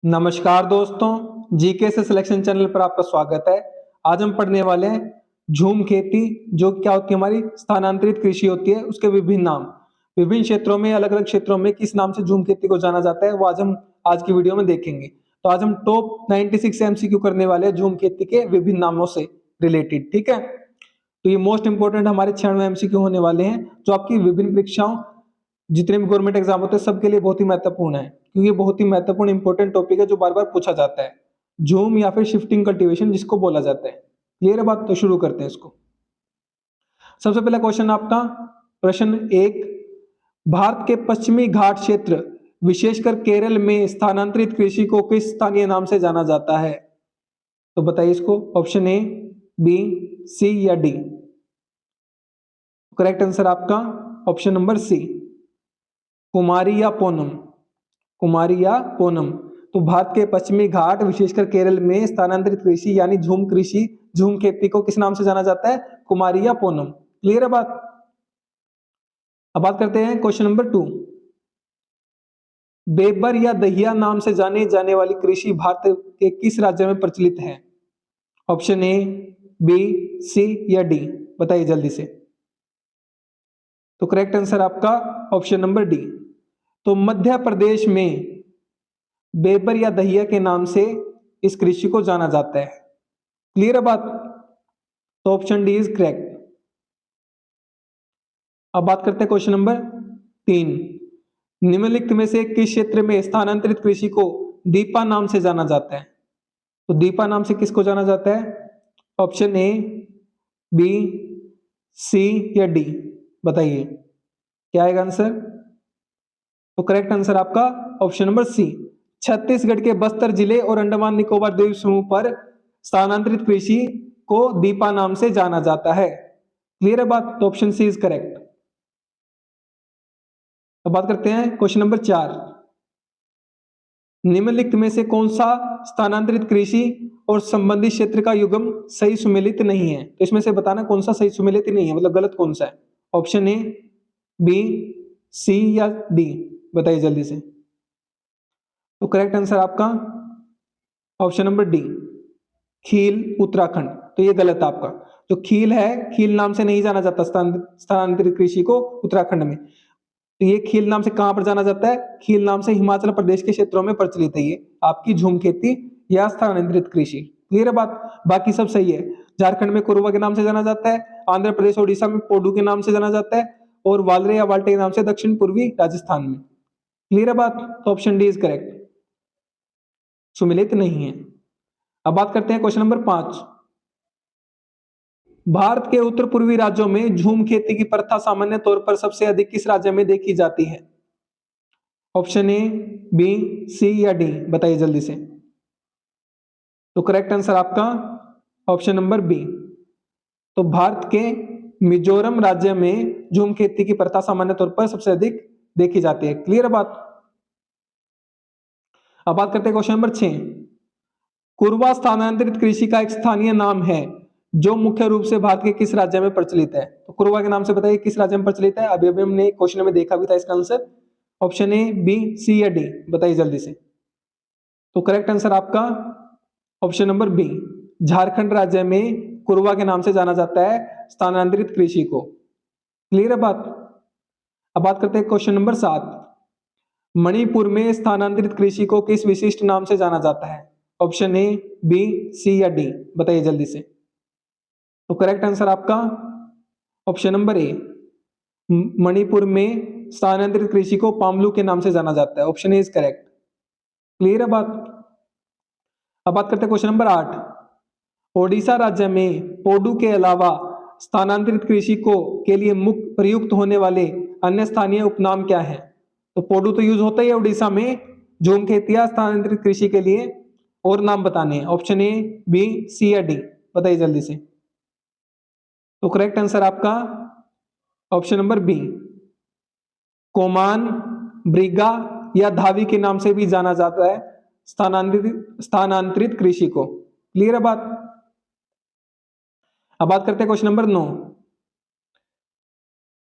नमस्कार दोस्तों, जीके से सिलेक्शन चैनल पर आपका स्वागत है। आज हम पढ़ने वाले हैं झूम खेती, जो क्या होती है, हमारी स्थानांतरित कृषि होती है, उसके विभिन्न नाम। विभिन्न क्षेत्रों में, अलग अलग क्षेत्रों में किस नाम से झूम खेती को जाना जाता है, वो आज की वीडियो में देखेंगे। तो आज हम टॉप 96 एमसीक्यू करने वाले हैं झूम खेती के विभिन्न नामों से रिलेटेड। ठीक है, तो ये मोस्ट इंपोर्टेंट हमारे 96 एमसीक्यू होने वाले हैं, जो आपकी विभिन्न परीक्षाओं, जितने भी गवर्नमेंट एग्जाम होते हैं, सबके लिए बहुत ही महत्वपूर्ण है, क्योंकि ये बहुत ही महत्वपूर्ण इंपॉर्टेंट टॉपिक है जो बार बार पूछा जाता है। झूम या फिर शिफ्टिंग कल्टीवेशन जिसको बोला जाता है। क्लियर है बात? तो शुरू करते हैं इसको। सबसे पहला क्वेश्चन आपका, प्रश्न एक, भारत के पश्चिमी घाट क्षेत्र विशेषकर केरल में स्थानांतरित कृषि को किस स्थानीय नाम से जाना जाता है? तो बताइए इसको। ऑप्शन ए, बी, सी या डी? करेक्ट आंसर आपका ऑप्शन नंबर सी, कुमारी या पोनम। कुमारी या पोनम। तो भारत के पश्चिमी घाट विशेषकर केरल में स्थानांतरित कृषि यानी झूम कृषि, झूम खेती को किस नाम से जाना जाता है? कुमारी या पोनम। क्लियर है बात? अब बात करते हैं क्वेश्चन नंबर 2। बेबर या दहिया नाम से जाने जाने वाली कृषि भारत के किस राज्य में प्रचलित है? ऑप्शन ए, बी, सी या डी? बताइए जल्दी से। तो करेक्ट आंसर आपका ऑप्शन नंबर डी। तो मध्य प्रदेश में बेबर या दहिया के नाम से इस कृषि को जाना जाता है। क्लियर है बात? तो ऑप्शन डी इज करेक्ट। अब बात करते हैं क्वेश्चन नंबर 3। निम्नलिखित में से किस क्षेत्र में स्थानांतरित कृषि को दीपा नाम से जाना जाता है? तो दीपा नाम से किसको जाना जाता है? ऑप्शन ए, बी, सी या डी? बताइए क्या आएगा आंसर। तो करेक्ट आंसर आपका ऑप्शन नंबर सी, छत्तीसगढ़ के बस्तर जिले और अंडमान निकोबार द्वीप समूह पर स्थानांतरित कृषि को दीपा नाम से जाना जाता है। क्लियर है बात? तो ऑप्शन सी इज करेक्ट। अब बात करते हैं क्वेश्चन नंबर 4। निम्नलिखित में से कौन सा स्थानांतरित कृषि और संबंधित क्षेत्र का युग्म सही सुमेलित नहीं है? तो इसमें से बताना कौन सा सही सुमेलित नहीं है, मतलब गलत कौन सा है। ऑप्शन ए, बी, सी या डी? बताइए जल्दी से। तो करेक्ट आंसर आपका ऑप्शन नंबर डी, खील उत्तराखंड। तो ये गलत आपका। जो खील है, खील नाम से नहीं जाना जाता स्थानांतरित कृषि को उत्तराखंड में। तो ये खील नाम से कहां पर जाना जाता है? खील नाम से हिमाचल प्रदेश के क्षेत्रों में प्रचलित है ये आपकी झूम खेती या स्थानांतरित कृषि। क्लियर है बात? बाकी सब सही है। झारखंड में कोरवा के नाम से जाना जाता है, आंध्र प्रदेश ओडिशा में पोडू के नाम से जाना जाता है, और वालरे या वाल्टे के नाम से दक्षिण पूर्वी राजस्थान में। क्लियर है बात? तो ऑप्शन डी इज करेक्ट, सुमिलित नहीं है। अब बात करते हैं क्वेश्चन नंबर 5। भारत के उत्तर पूर्वी राज्यों में झूम खेती की प्रथा सामान्य तौर पर सबसे अधिक किस राज्य में देखी जाती है? ऑप्शन ए, बी, सी या डी? बताइए जल्दी से। तो करेक्ट आंसर आपका ऑप्शन नंबर बी। तो भारत के मिजोरम राज्य में झूम खेती की प्रथा सामान्य तौर पर सबसे अधिक देखी जाती है। क्लियर है बात? अब बात करते हैं क्वेश्चन नंबर 6। कुरवा स्थानांतरित कृषि का एक स्थानीय नाम है जो मुख्य रूप से भारत के किस राज्य में प्रचलित है? तो कुरवा के नाम से बताइए किस राज्य में प्रचलित है। अभी अभी हमने क्वेश्चन में देखा भी था इसका आंसर। ऑप्शन ए, बी, सी या डी? बताइए जल्दी से। तो करेक्ट आंसर आपका ऑप्शन नंबर बी, झारखंड राज्य में कुरवा के नाम से जाना जाता है स्थानांतरित कृषि को। क्लियर है बात? अब बात करते हैं क्वेश्चन नंबर 7। मणिपुर में स्थानांतरित कृषि को किस विशिष्ट नाम से जाना जाता है? ऑप्शन ए, बी, सी या डी? बताइए जल्दी से। तो करेक्ट आंसर आपका ऑप्शन नंबर ए, मणिपुर में स्थानांतरित कृषि को पामलू के नाम से जाना जाता है। Option A is correct. Clear है बात? अब बात करते हैं क्वेश्चन नंबर 8। ओडिशा राज्य में पोडू के अलावा स्थानांतरित कृषि को के लिए मुख्य प्रयुक्त होने वाले अन्य स्थानीय उपनाम क्या है? तो पोडू तो यूज होता ही है उड़ीसा में झूम खेती या स्थानांतरित कृषि के लिए, और नाम बताने हैं। ऑप्शन ए, बी, सी या डी? बताइए जल्दी से। तो करेक्ट आंसर आपका ऑप्शन नंबर बी, कोमान, ब्रिगा या धावी के नाम से भी जाना जाता है स्थानांतरित कृषि को। क्लियर है बात? अब बात करते हैं क्वेश्चन नंबर 9।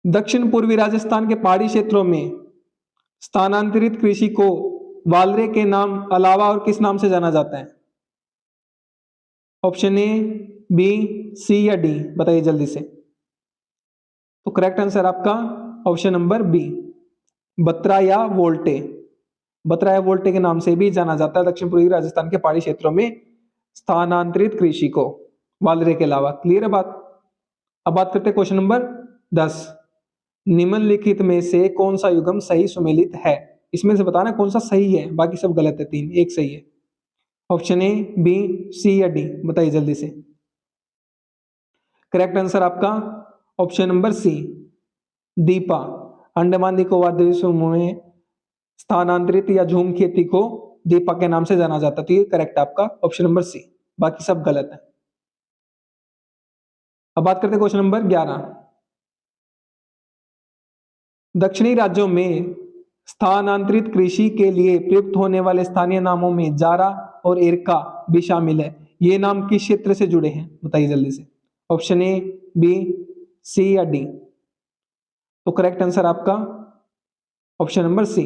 दक्षिण पूर्वी राजस्थान के पहाड़ी क्षेत्रों में स्थानांतरित कृषि को वालरे के नाम अलावा और किस नाम से जाना जाता है? ऑप्शन ए, बी, सी या डी, बताइए जल्दी से। तो करेक्ट आंसर आपका ऑप्शन नंबर बी, बत्रा या वोल्टे। बत्रा या वोल्टे के नाम से भी जाना जाता है दक्षिण पूर्वी राजस्थान के पहाड़ी क्षेत्रों में स्थानांतरित कृषि को, वालरे के अलावा। क्लियर है बात? अब बात करते हैं क्वेश्चन नंबर 10। निम्नलिखित में से कौन सा युग्म सही सुमेलित है? इसमें से बताना कौन सा सही है, बाकी सब गलत है, तीन एक सही है। ऑप्शन ए, बी, सी या डी, बताइए जल्दी से। करेक्ट आंसर आपका ऑप्शन नंबर सी, दीपा। अंडमान निकोबार द्वीप समूह में स्थानांतरित या झूम खेती को दीपा के नाम से जाना जाता है। तो ये करेक्ट आपका ऑप्शन नंबर सी, बाकी सब गलत है। अब बात करते हैं क्वेश्चन नंबर 11। दक्षिणी राज्यों में स्थानांतरित कृषि के लिए प्रयुक्त होने वाले स्थानीय नामों में जारा और एरका भी शामिल है। ये नाम किस क्षेत्र से जुड़े हैं? बताइए जल्दी से। ऑप्शन ए, बी, सी या डी। तो करेक्ट आंसर आपका ऑप्शन नंबर सी,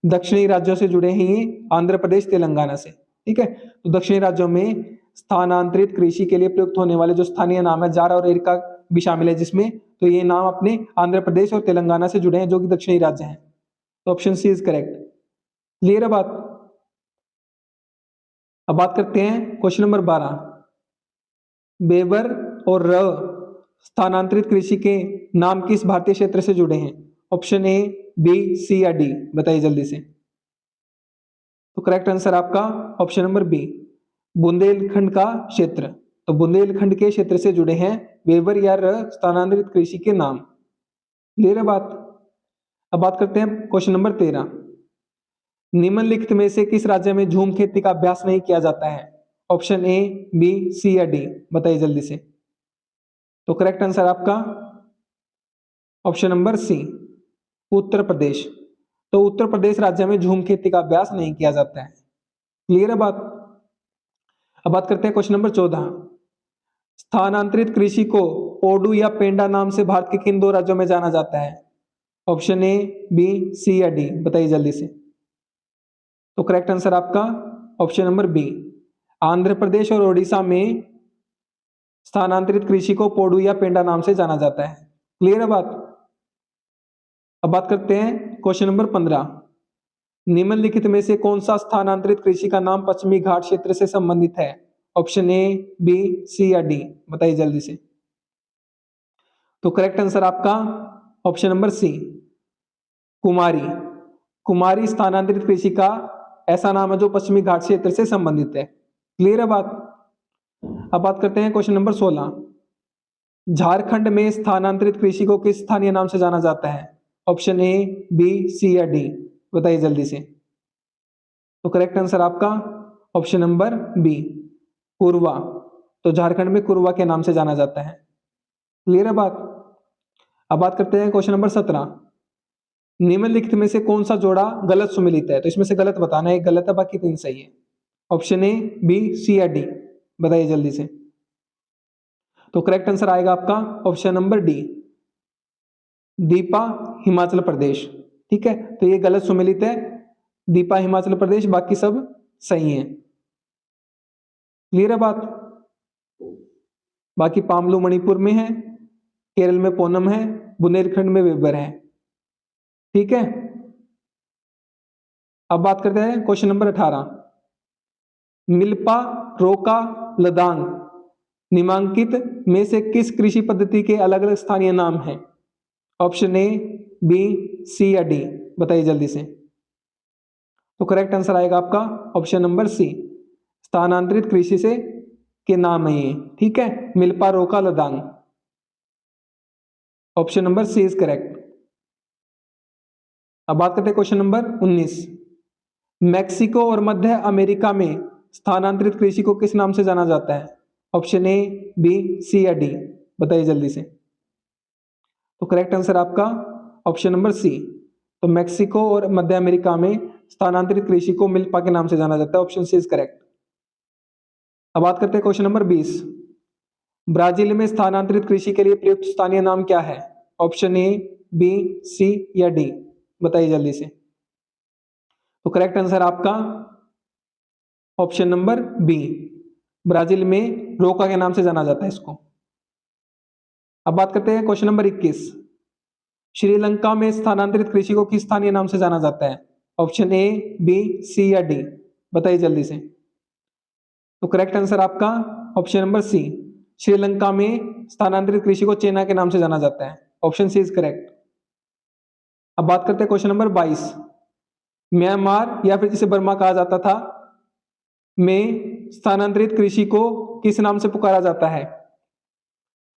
दक्षिणी राज्यों से जुड़े हैं ये, आंध्र प्रदेश तेलंगाना से। ठीक है, तो दक्षिणी राज्यों में स्थानांतरित कृषि के लिए प्रयुक्त होने वाले जो स्थानीय नाम है जारा और एरका भी शामिल है जिसमें, तो ये नाम अपने आंध्र प्रदेश और तेलंगाना से जुड़े हैं जो कि दक्षिणी राज्य हैं। तो option C is correct. Clear है बात? अब बात करते हैं क्वेश्चन नंबर 12। बेबर और र स्थानांतरित कृषि के नाम किस भारतीय क्षेत्र से जुड़े हैं? ऑप्शन ए, बी, सी या डी, बताइए जल्दी से। तो करेक्ट आंसर आपका ऑप्शन नंबर बी, बुंदेलखंड का क्षेत्र। तो बुंदेलखंड के क्षेत्र से जुड़े हैं वेबर या र स्थानांतरित कृषि के नाम। क्लियर है बात? अब बात करते हैं क्वेश्चन नंबर 13। निम्नलिखित में से किस राज्य में झूम खेती का अभ्यास नहीं किया जाता है? ऑप्शन ए, बी, सी या डी, बताइए जल्दी से। तो करेक्ट आंसर आपका ऑप्शन नंबर सी, उत्तर प्रदेश। तो उत्तर प्रदेश राज्य में झूम खेती का अभ्यास नहीं किया जाता है। क्लियर है बात? अब बात करते हैं क्वेश्चन नंबर 14। स्थानांतरित कृषि को ओडू या पेंडा नाम से भारत के किन दो राज्यों में जाना जाता है? ऑप्शन ए, बी, सी या डी, बताइए जल्दी से। तो करेक्ट आंसर आपका option number B, Andhra Pradesh और ओडिशा में स्थानांतरित कृषि को पोडू या पेंडा नाम से जाना जाता है। क्लियर है बात? अब बात करते हैं क्वेश्चन नंबर 15। निम्नलिखित में से कौन सा स्थानांतरित कृषि का नाम पश्चिमी घाट क्षेत्र से संबंधित है? ऑप्शन ए, बी, सी या डी, बताइए जल्दी से। तो करेक्ट आंसर आपका ऑप्शन नंबर सी, कुमारी। कुमारी स्थानांतरित कृषि का ऐसा नाम है जो पश्चिमी घाट क्षेत्र से संबंधित है। क्लियर है बात? अब बात करते हैं क्वेश्चन नंबर 16। झारखंड में स्थानांतरित कृषि को किस स्थानीय नाम से जाना जाता है? ऑप्शन ए, बी, सी या डी, बताइए जल्दी से। तो करेक्ट आंसर आपका ऑप्शन नंबर बी, कुरवा। तो झारखंड में कुरवा के नाम से जाना जाता है। क्लियर है बात? अब बात करते हैं क्वेश्चन नंबर 17। निम्नलिखित में से कौन सा जोड़ा गलत सुमेलित है? तो इसमें से गलत बताना है, एक गलत है बाकी तीन सही है। ऑप्शन ए, बी, सी या डी, बताइए जल्दी से। तो करेक्ट आंसर आएगा आपका ऑप्शन नंबर डी, दीपा हिमाचल प्रदेश। ठीक है, तो ये गलत सुमेलित है, दीपा हिमाचल प्रदेश, बाकी सब सही है। क्लियर है बात? बाकी पामलू मणिपुर में है, केरल में पोनम है, बुंदेलखंड में वेबर है। ठीक है, अब बात करते हैं question number 18। Milpa, roca, ladang निम्नलिखित में से किस कृषि पद्धति के अलग अलग स्थानीय नाम हैं? ऑप्शन ए, बी, सी या डी, बताइए जल्दी से। तो करेक्ट आंसर आएगा आपका ऑप्शन नंबर सी, स्थानांतरित कृषि से के नाम है ये। ठीक है, milpa, roca, ladang. Option number C is correct. अब बात करते हैं क्वेश्चन नंबर 19। मैक्सिको और मध्य अमेरिका में स्थानांतरित कृषि को किस नाम से जाना जाता है? ऑप्शन ए, बी, सी या डी, बताइए जल्दी से। तो करेक्ट आंसर आपका ऑप्शन नंबर सी, तो मैक्सिको और मध्य अमेरिका में स्थानांतरित कृषि को मिल्पा के नाम से जाना जाता है। Option C is correct. अब बात करते हैं क्वेश्चन नंबर 20। ब्राजील में स्थानांतरित कृषि के लिए प्रयुक्त स्थानीय नाम क्या है? ऑप्शन ए, बी, सी या डी, बताइए जल्दी से। तो करेक्ट आंसर आपका ऑप्शन नंबर बी, ब्राजील में रोका के नाम से जाना जाता है इसको। अब बात करते हैं क्वेश्चन नंबर 21। श्रीलंका में स्थानांतरित कृषि को किस स्थानीय नाम से जाना जाता है? ऑप्शन ए, बी, सी या डी, बताइए जल्दी से। तो करेक्ट आंसर आपका ऑप्शन नंबर सी, श्रीलंका में स्थानांतरित कृषि को चेना के नाम से जाना जाता है। Option C is correct. अब बात करते हैं क्वेश्चन नंबर 22। म्यांमार या फिर जिसे बर्मा कहा जाता था में स्थानांतरित कृषि को किस नाम से पुकारा जाता है?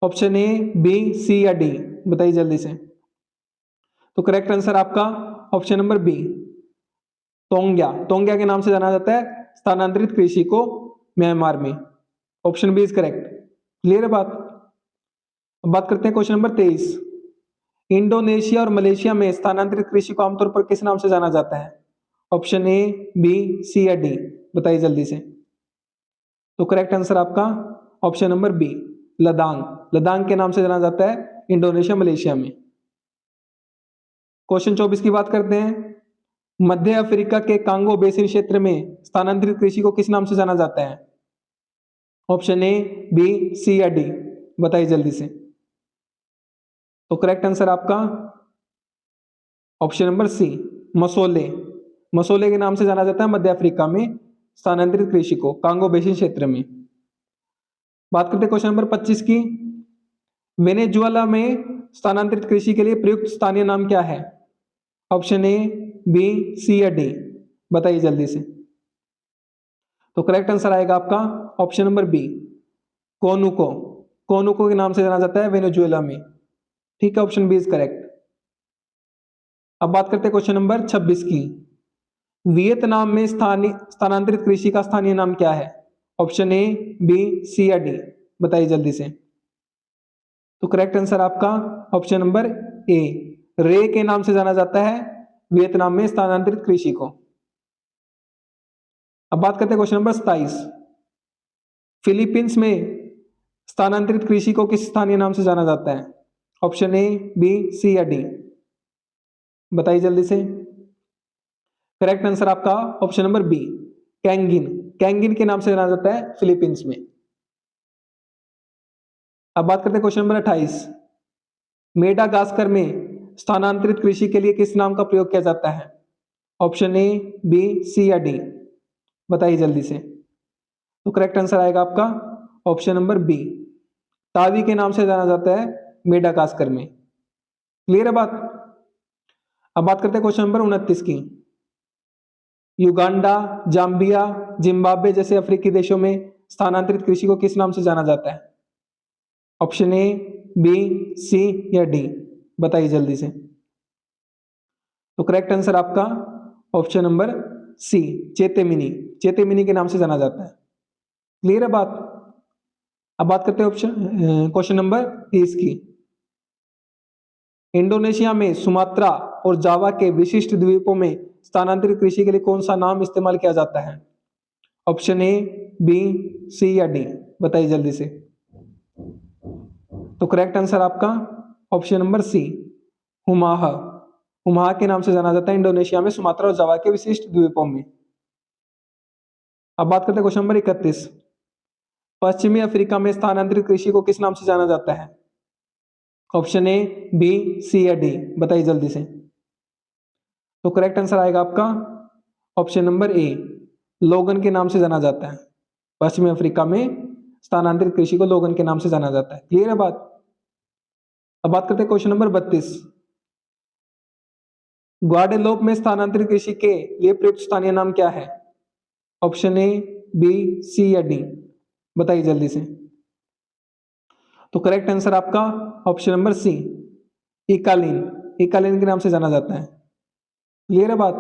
ऑप्शन ए, बी, सी या डी, बताइए जल्दी से। तो करेक्ट आंसर आपका ऑप्शन नंबर बी, तोंग्या, तोंग्या के नाम से जाना जाता है स्थानांतरित कृषि को म्यांमार में। Option B is correct. Clear है बात? अब बात करते हैं क्वेश्चन नंबर 23। इंडोनेशिया और मलेशिया में स्थानांतरित कृषि को आमतौर पर किस नाम से जाना जाता है? ऑप्शन ए, बी, सी या डी, बताइए जल्दी से। तो करेक्ट आंसर आपका option number B, ladang, ladang के नाम से जाना जाता है इंडोनेशिया मलेशिया में। क्वेश्चन 24 की बात करते हैं। मध्य अफ्रीका के कांगो बेसिन क्षेत्र में स्थानांतरित कृषि को किस नाम से जाना जाता है? ऑप्शन ए, बी, सी या डी, बताइए जल्दी से। तो करेक्ट आंसर आपका ऑप्शन नंबर सी, मसोले, मसोले के नाम से जाना जाता है मध्य अफ्रीका में स्थानांतरित कृषि को कांगो बेसिन क्षेत्र में। बात करते हैं क्वेश्चन नंबर 25 की। वेनेजुएला में स्थानांतरित कृषि के लिए प्रयुक्त स्थानीय नाम क्या है? ऑप्शन ए, बी, सी या डी, बताइए जल्दी से। तो करेक्ट आंसर आएगा आपका ऑप्शन नंबर बी, कोनुको, कोनुको के नाम से जाना जाता है वेनेजुएला में। ठीक है, ऑप्शन बी इज करेक्ट। अब बात करते हैं क्वेश्चन नंबर 26 की। वियतनाम में स्थानांतरित कृषि का स्थानीय नाम क्या है? ऑप्शन ए, बी, सी या डी, बताइए जल्दी से। तो करेक्ट आंसर आपका ऑप्शन नंबर ए, रे के नाम से जाना जाता है वियतनाम में स्थानांतरित कृषि को। अब बात करते हैं क्वेश्चन नंबर 27। फिलीपींस में स्थानांतरित कृषि को किस स्थानीय नाम से जाना जाता है? ऑप्शन ए, बी, सी या डी, बताइए जल्दी से। करेक्ट आंसर आपका ऑप्शन नंबर बी, कैंगिन, कैंगिन के नाम से जाना जाता है फिलीपींस में। अब बात करते हैं क्वेश्चन नंबर 28। मेडागास्कर में स्थानांतरित कृषि के लिए किस नाम का प्रयोग किया जाता है? ऑप्शन ए, बी, सी या डी, बताइए जल्दी से। तो करेक्ट आंसर आएगा आपका ऑप्शन नंबर बी, तावी के नाम से जाना जाता है मेडागास्कर में। क्लियर है बात? अब बात करते हैं क्वेश्चन नंबर 29 की। युगांडा, जाम्बिया, जिम्बाब्वे जैसे अफ्रीकी देशों में स्थानांतरित कृषि को किस नाम से जाना जाता है? ऑप्शन ए, बी, सी या डी, बताइए जल्दी से। तो करेक्ट आंसर आपका ऑप्शन नंबर सी, चेतेमिनी, चेतेमिनी के नाम से जाना जाता है। क्लियर है बात? अब बात करते हैं ऑप्शन क्वेश्चन नंबर 30 की। इंडोनेशिया में सुमात्रा और जावा के विशिष्ट द्वीपों में स्थानांतरित कृषि के लिए कौन सा नाम इस्तेमाल किया जाता है? ऑप्शन ए, बी, सी या डी, बताइए जल्दी से। तो करेक्ट आंसर आपका ऑप्शन नंबर सी, हुमाह, हुमाह के नाम से जाना जाता है इंडोनेशिया में सुमात्रा और जावा के विशिष्ट द्वीपों में। अब बात करते हैं क्वेश्चन नंबर 31। पश्चिमी अफ्रीका में स्थानांतरित कृषि को किस नाम से जाना जाता है? ऑप्शन ए, बी, सी या डी, बताइए जल्दी से। तो करेक्ट आंसर आएगा आपका ऑप्शन नंबर ए, लोगन के नाम से जाना जाता है। पश्चिमी अफ्रीका में स्थानांतरित कृषि को लोगन के नाम से जाना जाता है। क्लियर है बात? अब बात करते हैं क्वेश्चन नंबर 32। ग्वाडेलोप में स्थानांतरित कृषि के लिए प्रयुक्त स्थानीय नाम क्या है? ऑप्शन ए, बी, सी या डी, बताइए जल्दी से। तो करेक्ट आंसर आपका ऑप्शन नंबर सी, इकालिन, इकालिन के नाम से जाना जाता है। क्लियर है बात?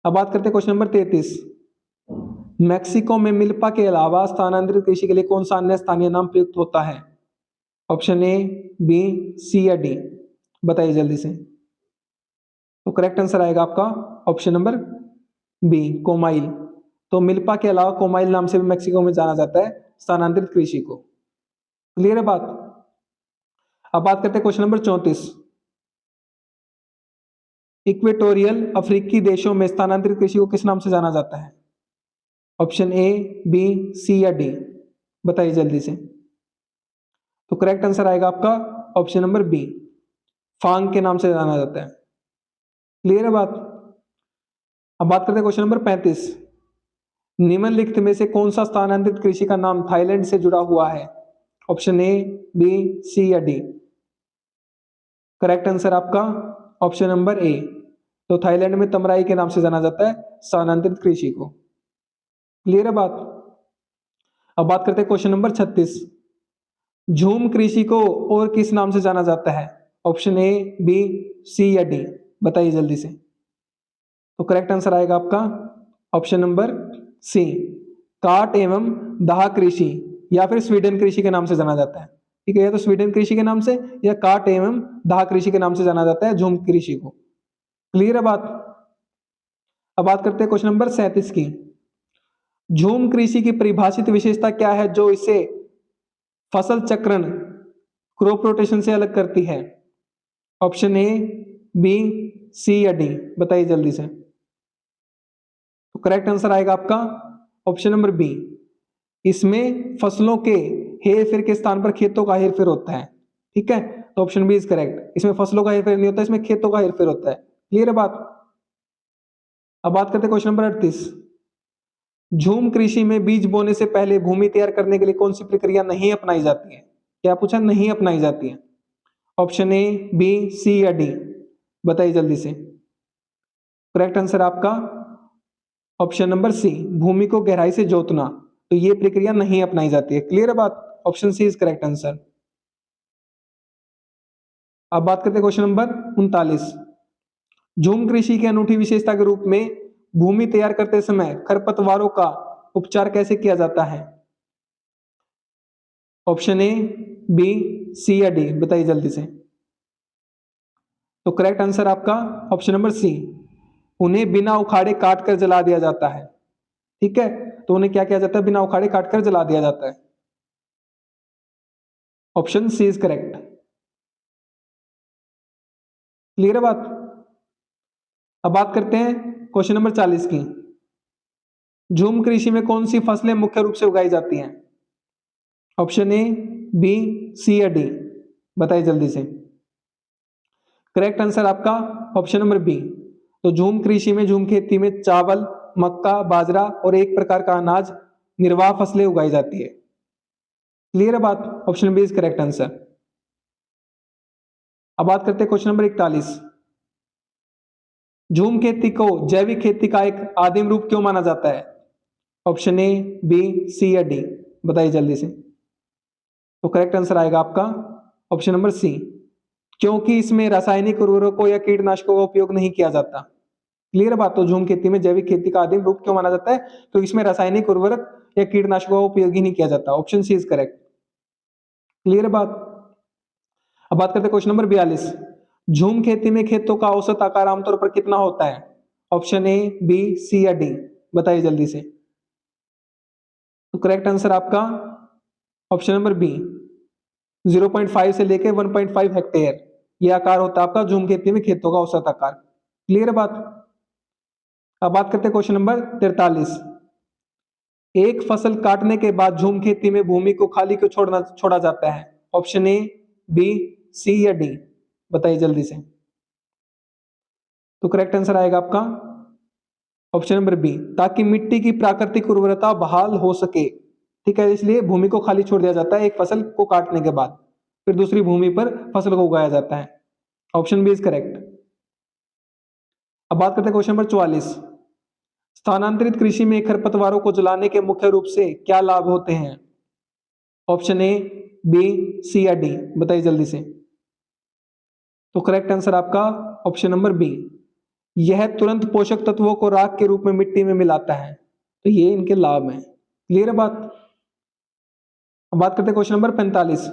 अब बात करते हैं क्वेश्चन नंबर 33। मैक्सिको में मिल्पा के अलावा स्थानांतरित कृषि के लिए कौन सा अन्य स्थानीय नाम प्रयुक्त होता है? ऑप्शन ए, बी, सी या डी, बताइए जल्दी से। तो करेक्ट आंसर आएगा आपका ऑप्शन नंबर बी, कोमाइल। तो मिल्पा के अलावा कोमाइल नाम से भी मैक्सिको में जाना जाता है स्थानांतरित कृषि को। क्लियर है बात? अब बात करते हैं क्वेश्चन नंबर 34। इक्वेटोरियल अफ्रीकी देशों में स्थानांतरित कृषि को किस नाम से जाना जाता है? ऑप्शन ए, बी, सी या डी? बताइए जल्दी से। तो करेक्ट आंसर आएगा आपका ऑप्शन नंबर बी, फांग के नाम से जाना जाता है। क्लियर है बात? अब बात करते हैं क्वेश्चन नंबर 35। निम्नलिखित में से कौन सा स्थानांतरित कृषि का नाम थाईलैंड से जुड़ा हुआ है? ऑप्शन ए, बी, सी या डी? करेक्ट आंसर आपका ऑप्शन नंबर ए। तो थाईलैंड में तमराई के नाम से जाना जाता है स्थानांतरित कृषि को। क्लियर है बात? अब बात करते हैं क्वेश्चन नंबर 36। झूम कृषि को और किस नाम से जाना जाता है? ऑप्शन ए, बी, सी या डी? बताइए जल्दी से। तो करेक्ट आंसर आएगा आपका ऑप्शन नंबर सी, काट एवं दाह कृषि या फिर स्वीडन कृषि के नाम से जाना जाता है। ठीक है, या तो स्वीडन कृषि के नाम से या काट एवं दाह कृषि के नाम से जाना जाता है झूम कृषि को। क्लियर है बात? अब बात करते हैं क्वेश्चन नंबर 37 की। झूम कृषि की परिभाषित विशेषता क्या है जो इसे फसल चक्रण क्रॉप रोटेशन से अलग करती है? ऑप्शन ए, बी, सी या डी? बताइए जल्दी से। तो करेक्ट आंसर आएगा आपका ऑप्शन नंबर बी। इसमें फसलों के हेर फेर के स्थान पर खेतों का हेर फेर होता है। ठीक है, तो ऑप्शन बी इज करेक्ट। इसमें फसलों का हेर फेर नहीं होता, इसमें खेतों का हेर फेर होता है। क्लियर है बात? अब बात करते हैं क्वेश्चन नंबर 38। झूम कृषि में बीज बोने से पहले भूमि तैयार करने के लिए कौन सी प्रक्रिया नहीं अपनाई जाती है? क्या पूछा? नहीं अपनाई जाती है। ऑप्शन ए, बी, सी या डी? बताइए जल्दी से। करेक्ट आंसर आपका ऑप्शन नंबर सी, भूमि को गहराई से जोतना। तो ये प्रक्रिया नहीं अपनाई जाती है। क्लियर है बात? Option C is correct answer. अब बात करते हैं क्वेश्चन नंबर 39। झूम कृषि की अनूठी विशेषता के रूप में भूमि तैयार करते समय खरपतवारों का उपचार कैसे किया जाता है? ऑप्शन ए, बी, सी या डी? बताइए जल्दी से। तो करेक्ट आंसर आपका ऑप्शन नंबर सी, उन्हें बिना उखाड़े काट कर जला दिया जाता है। ठीक है, तो उन्हें क्या किया जाता है? बिना उखाड़े काट कर जला दिया जाता है। Option C is correct. Clear है बात? अब बात करते हैं क्वेश्चन नंबर 40 की। झूम कृषि में कौन सी फसलें मुख्य रूप से उगाई जाती हैं? ऑप्शन ए, बी, सी या डी? बताइए जल्दी से। करेक्ट आंसर आपका ऑप्शन नंबर बी। तो झूम कृषि में, झूम खेती में चावल, मक्का, बाजरा और एक प्रकार का अनाज निर्वाह फसलें उगाई जाती है। क्लियर है बात? Option B is correct answer. अब बात करते हैं क्वेश्चन नंबर 41। झूम खेती को जैविक खेती का एक आदिम रूप क्यों माना जाता है? ऑप्शन ए, बी, सी या डी? बताइए जल्दी से। तो करेक्ट आंसर आएगा आपका ऑप्शन नंबर सी, क्योंकि इसमें रासायनिक उर्वरकों या कीटनाशकों का उपयोग नहीं किया जाता। क्लियर बात? तो झूम खेती में जैविक खेती का आदिम रूप क्यों माना जाता है? तो इसमें रासायनिक उर्वरक या कीटनाशकों का उपयोग ही नहीं किया जाता। Option C is correct. Clear बात? अब बात करते हैं क्वेश्चन नंबर 42। झूम खेती में खेतों का औसत आकार आमतौर पर कितना होता है? ऑप्शन ए, बी, सी या डी? बताइए जल्दी से। तो करेक्ट आंसर आपका ऑप्शन नंबर बी, 0.5 से लेकर 1.5 हेक्टेयर यह आकार होता है आपका झूम खेती में खेतों का औसत आकार। क्लियर बात? अब बात करते हैं क्वेश्चन नंबर 43। एक फसल काटने के बाद झूम खेती में भूमि को खाली क्यों छोड़ा जाता है? ऑप्शन ए, बी, सी या डी? बताइए जल्दी से। तो करेक्ट आंसर आएगा आपका ऑप्शन नंबर बी, ताकि मिट्टी की प्राकृतिक उर्वरता बहाल हो सके। ठीक है, इसलिए भूमि को खाली छोड़ दिया जाता है एक फसल को काटने के बाद, फिर दूसरी भूमि पर फसल को उगाया जाता है। Option B is correct. अब बात करते हैं क्वेश्चन नंबर 44। स्थानांतरित कृषि में खरपतवारों को जलाने के मुख्य रूप से क्या लाभ होते हैं? ऑप्शन ए, बी, सी या डी? बताइए जल्दी से। तो करेक्ट आंसर आपका ऑप्शन नंबर बी, यह तुरंत पोषक तत्वों को राख के रूप में मिट्टी में मिलाता है। तो ये इनके लाभ हैं। क्लियर है बात? अब बात करते हैं क्वेश्चन नंबर 45।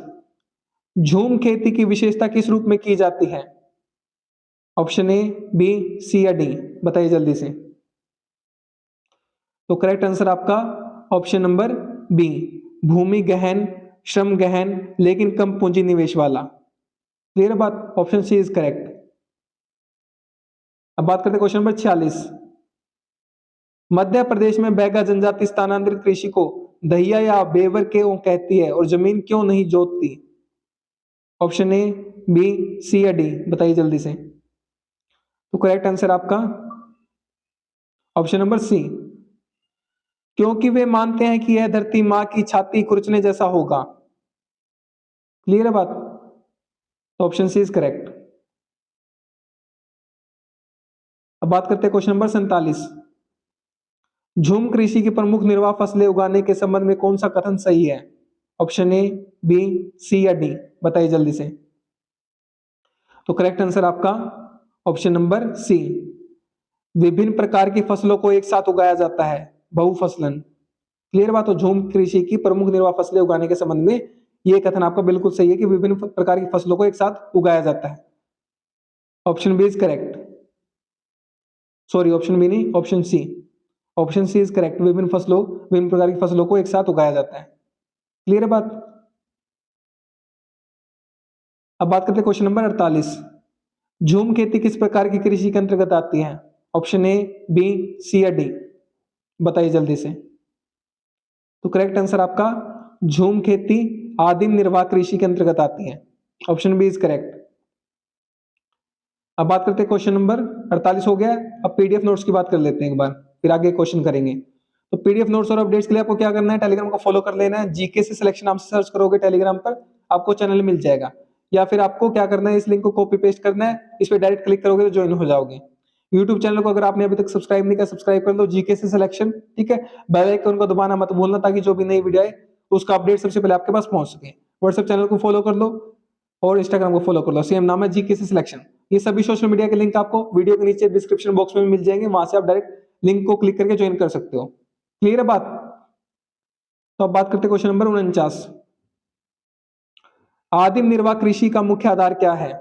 झूम खेती की विशेषता किस रूप में की जाती है? ऑप्शन ए, बी, सी या डी? बताइए जल्दी से। तो करेक्ट आंसर आपका ऑप्शन नंबर बी, भूमि गहन, श्रम गहन लेकिन कम पूंजी निवेश वाला। क्लियर बात? Option C is correct. अब बात करते हैं क्वेश्चन नंबर 46। मध्य प्रदेश में बैगा जनजाति स्थानांतरित कृषि को दहिया या बेवर क्यों कहती है और जमीन क्यों नहीं जोतती? ऑप्शन ए, बी, सी या डी, बताइए जल्दी से। तो करेक्ट आंसर आपका ऑप्शन नंबर सी, क्योंकि वे मानते हैं कि यह धरती मां की छाती खुरचने जैसा होगा। क्लियर है बात? तो ऑप्शन सी इज करेक्ट। अब बात करते हैं क्वेश्चन नंबर 47। झूम कृषि की प्रमुख निर्वाह फसलें उगाने के संबंध में कौन सा कथन सही है? ऑप्शन ए, बी, सी या डी, बताइए जल्दी से। तो करेक्ट आंसर आपका ऑप्शन नंबर सी, विभिन्न प्रकार की फसलों को एक साथ उगाया जाता है, बहुफसलन। क्लियर बात? तो झूम कृषि की प्रमुख निर्वाह फसलें उगाने के संबंध में यह कथन आपका बिल्कुल सही है कि विभिन्न प्रकार की फसलों को एक साथ उगाया जाता है। Option B is correct. Sorry, option B नहीं, option C. Option C is correct, विभिन्न प्रकार की फसलों को एक साथ उगाया जाता है। क्लियर है बात? अब बात करते हैं क्वेश्चन नंबर 48। झूम खेती किस प्रकार की कृषि के अंतर्गत आती है? ऑप्शन ए, बी, सी या डी, बताइए जल्दी से। तो करेक्ट आंसर आपका झूम खेती आदिम निर्वाह कृषि के अंतर्गत आती है। Option B is correct. अब बात करते हैं क्वेश्चन नंबर 48 हो गया। अब पीडीएफ नोट्स की बात कर लेते हैं एक बार, फिर आगे क्वेश्चन करेंगे। तो पीडीएफ नोट्स और अपडेट्स के लिए आपको क्या करना है? टेलीग्राम को फॉलो कर लेना है। जीके से सिलेक्शन नाम से सर्च करोगे टेलीग्राम पर, आपको चैनल मिल जाएगा। या फिर आपको क्या करना है, इस लिंक को कॉपी पेस्ट करना है, इस पर डायरेक्ट क्लिक करोगे तो ज्वाइन हो जाओगे। यूट्यूब चैनल को अगर आपने अभी तक सब्सक्राइब नहीं किया, सब्सक्राइब कर लो, जीके से सिलेक्शन। ठीक है, बेल आइकन को दबाना मत भूलना, ताकि जो भी नई वीडियो आए उसका अपडेट सबसे पहले आपके पास पहुंच सके। व्हाट्सएप चैनल को फॉलो कर लो और इंस्टाग्राम को फॉलो कर लो, सेम नाम है जीके से सिलेक्शन। ये सभी सोशल मीडिया के लिंक आपको वीडियो के नीचे डिस्क्रिप्शन बॉक्स में मिल जाएंगे, वहां से आप डायरेक्ट लिंक को क्लिक करके ज्वाइन कर सकते हो। क्लियर है बात? तो अब बात करते हैं क्वेश्चन नंबर 49। आदिम निर्वाह कृषि का मुख्य आधार क्या है?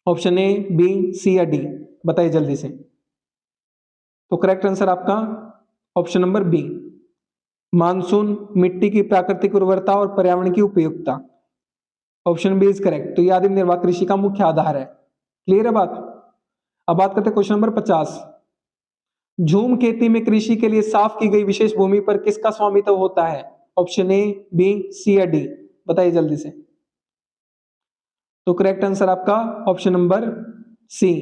ऑप्शन ए, बी, सी या डी, बताइए जल्दी से। तो करेक्ट आंसर आपका ऑप्शन नंबर बी, मानसून, मिट्टी की प्राकृतिक उर्वरता और पर्यावरण की उपयुक्तता। Option B is correct. तो ये आदिम निर्वाह कृषि का मुख्य आधार है। क्लियर है बात? अब बात करते हैं क्वेश्चन नंबर 50। झूम खेती में कृषि के लिए साफ की गई विशेष भूमि पर किसका स्वामित्व होता है? ऑप्शन ए, बी, सी या डी, बताइए जल्दी से। तो करेक्ट आंसर आपका ऑप्शन नंबर सी,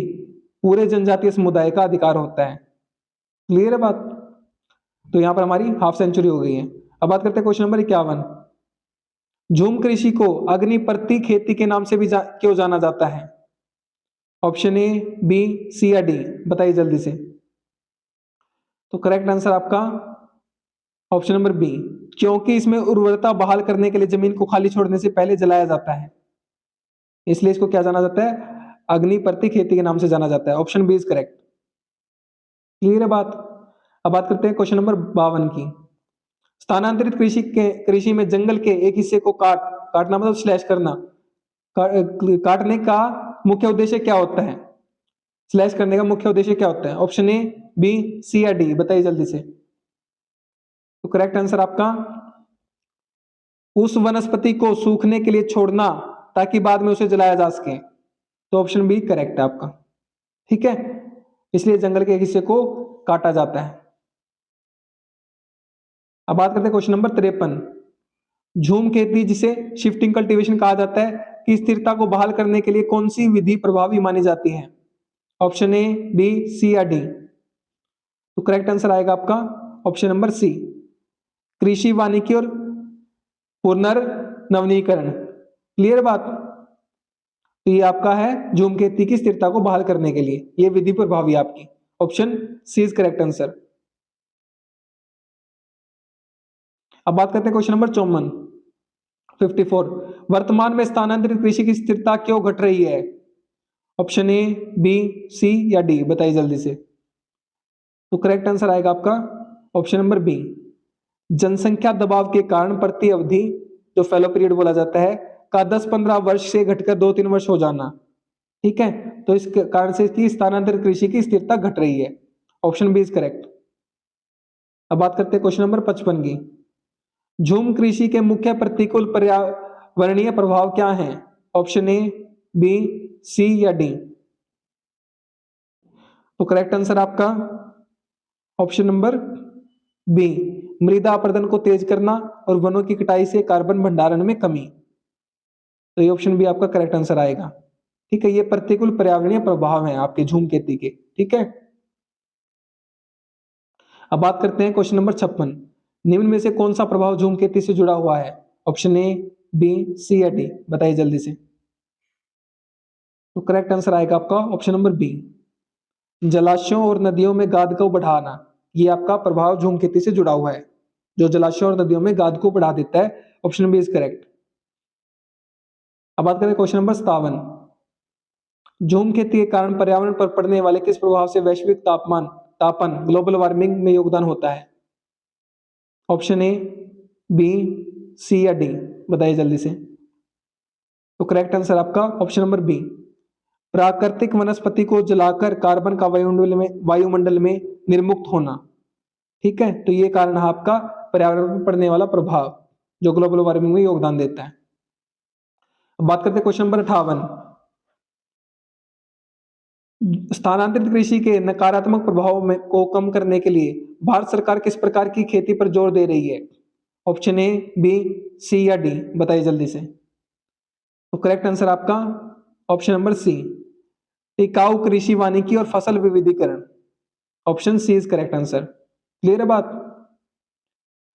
पूरे जनजातीय समुदाय का अधिकार होता है। क्लियर है बात? तो यहां पर हमारी हाफ सेंचुरी हो गई है। अब बात करते हैं क्वेश्चन नंबर 51। झूम कृषि को अग्निप्रति खेती के नाम से भी क्यों जाना जाता है? ऑप्शन ए, बी, सी या डी, बताइए जल्दी से। तो करेक्ट आंसर आपका ऑप्शन नंबर बी, क्योंकि इसमें उर्वरता बहाल करने के लिए जमीन को खाली छोड़ने से पहले जलाया जाता है, इसलिए इसको क्या जाना जाता है? अग्निप्रति खेती के नाम से जाना जाता है। Option B is correct. Clear है बात? अब बात करते हैं क्वेश्चन नंबर 52 की। स्थानांतरित कृषि में जंगल के एक हिस्से को काटना मतलब स्लैश करना, काटने का मुख्य उद्देश्य क्या होता है? स्लैश करने का मुख्य उद्देश्य क्या होता है? ऑप्शन ए, बी, सी या डी, बताइए जल्दी से। तो करेक्ट आंसर आपका उस वनस्पति को सूखने के लिए छोड़ना ताकि बाद में उसे जलाया जा सके। तो ऑप्शन बी करेक्ट है आपका। ठीक है, इसलिए जंगल के एक हिस्से को काटा जाता है। अब बात करते हैं क्वेश्चन नंबर 53। झूम खेती, जिसे शिफ्टिंग कल्टीवेशन कहा जाता है, की स्थिरता को बहाल करने के लिए कौन सी विधि प्रभावी मानी जाती है? ऑप्शन ए, बी, सी या डी। तो करेक्ट आंसर आएगा आपका ऑप्शन नंबर सी, कृषि वानिकी और पुनर्नवीनीकरण। क्लियर बात? तो ये आपका है झूम खेती की स्थिरता को बहाल करने के लिए ये विधि प्रभावी आपकी। Option C is correct answer. अब बात करते हैं क्वेश्चन नंबर 54। वर्तमान में स्थानांतरित कृषि की स्थिरता क्यों घट रही है? ऑप्शन ए, बी, सी या डी, बताइए जल्दी से। तो करेक्ट आंसर आएगा आपका ऑप्शन नंबर बी, जनसंख्या दबाव के कारण प्रति अवधि, जो फेलो पीरियड बोला जाता है, का 10-15 वर्ष से घटकर 2-3 वर्ष हो जाना। ठीक है, तो इस कारण से इसकी स्थानांतरित कृषि की स्थिरता घट रही है। Option B is correct. अब बात करते हैं क्वेश्चन नंबर 55 की। झूम कृषि के मुख्य प्रतिकूल पर्यावरणीय प्रभाव क्या हैं? ऑप्शन ए, बी, सी या डी। तो करेक्ट आंसर आपका ऑप्शन नंबर बी, मृदा अपरदन को तेज करना और वनों की कटाई से कार्बन भंडारण में कमी। तो ये ऑप्शन बी आपका करेक्ट आंसर आएगा। ठीक है, ये प्रतिकूल पर्यावरणीय प्रभाव है आपके धूमकेतु के। ठीक है, अब बात करते हैं क्वेश्चन नंबर 56। निम्न में से कौन सा प्रभाव धूमकेतु से जुड़ा हुआ है? ऑप्शन ए, बी, सी या डी, बताइए जल्दी से। तो करेक्ट आंसर आएगा आपका ऑप्शन नंबर बी, जलाशयों और नदियों में गाद को बढ़ाना। ये आपका प्रभाव धूमकेतु से जुड़ा हुआ है, जो जलाशयों और नदियों में गाद को बढ़ा देता है। Option B is correct. अब बात करें क्वेश्चन नंबर 57। धूमकेतु के कारण पर्यावरण पर पड़ने वाले किस प्रभाव से वैश्विक तापन ग्लोबल वार्मिंग में योगदान होता है? ऑप्शन ए, बी, सी या डी, बताइए जल्दी से। तो करेक्ट आंसर आपका ऑप्शन नंबर बी, प्राकृतिक वनस्पति को जलाकर कार्बन का वायुमंडल में निर्मुक्त होना। ठीक है, तो ये कारण है आपका पर्यावरण पर पड़ने वाला प्रभाव जो ग्लोबल वार्मिंग में योगदान देता है। अब बात करते हैं क्वेश्चन नंबर 58। स्थानांतरित कृषि के नकारात्मक प्रभाव को कम करने के लिए भारत सरकार किस प्रकार की खेती पर जोर दे रही है? ऑप्शन ए, बी, सी या डी, बताइए जल्दी से। तो करेक्ट आंसर आपका ऑप्शन नंबर सी, टिकाऊ कृषि वानिकी और फसल विविधीकरण। Option C is correct answer. Clear है बात?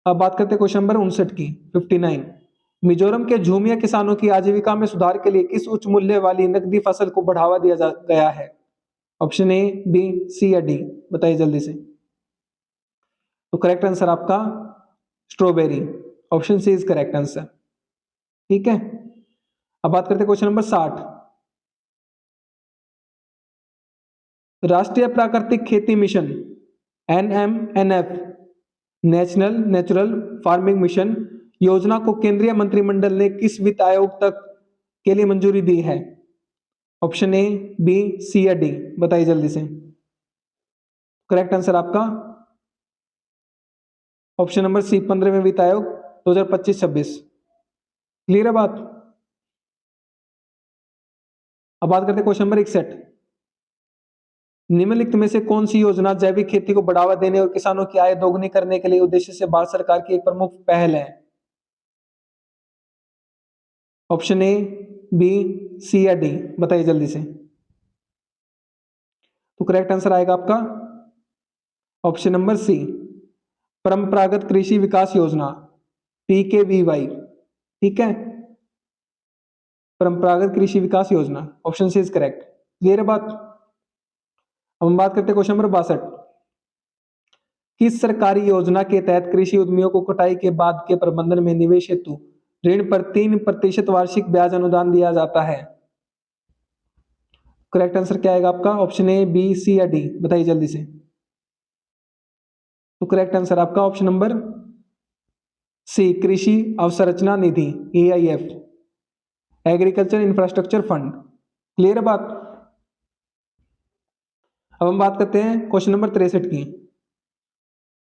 अब बात करते हैं क्वेश्चन नंबर 59 की, 59। मिजोरम के झूमिया किसानों की आजीविका में सुधार के लिए किस उच्च मूल्य वाली नकदी फसल को बढ़ावा दिया गया है? ऑप्शन ए, बी, सी या डी, बताइए जल्दी से। तो करेक्ट आंसर आपका strawberry. Option C is correct answer. ठीक है, अब बात करते हैं क्वेश्चन नंबर 60। राष्ट्रीय प्राकृतिक खेती mission NMNF, national natural farming mission योजना को केंद्रीय मंत्रिमंडल ने किस वित्त आयोग तक के लिए मंजूरी दी है? ऑप्शन ए, बी, सी या डी, बताइए जल्दी से। करेक्ट आंसर आपका ऑप्शन नंबर सी, 15वें वित्त आयोग 2025-26। क्लियर है बात? अब बात करते हैं क्वेश्चन नंबर 61। निम्नलिखित में से कौन सी योजना जैविक खेती को बढ़ावा देने और किसानों की आय दोगुनी करने के लिए उद्देश्य से भारत सरकार की एक प्रमुख पहल है? ऑप्शन ए, बी, सी या डी, बताइए जल्दी से। तो करेक्ट आंसर आएगा आपका ऑप्शन नंबर सी, परंपरागत कृषि विकास योजना, PKVY। ठीक है, परंपरागत कृषि विकास योजना, option C is correct. Clear है बात? अब हम बात करते हैं क्वेश्चन नंबर 62। किस सरकारी योजना के तहत कृषि उद्यमियों को कटाई के बाद के प्रबंधन में निवेश हेतु ऋण पर 3% वार्षिक ब्याज अनुदान दिया जाता है? करेक्ट आंसर क्या आएगा आपका? ऑप्शन ए, बी, सी या डी, बताइए जल्दी से। तो करेक्ट आंसर आपका ऑप्शन नंबर सी, कृषि अवसंरचना निधि, AIF, agriculture infrastructure fund. Clear है बात? अब हम बात करते हैं क्वेश्चन नंबर 63 की।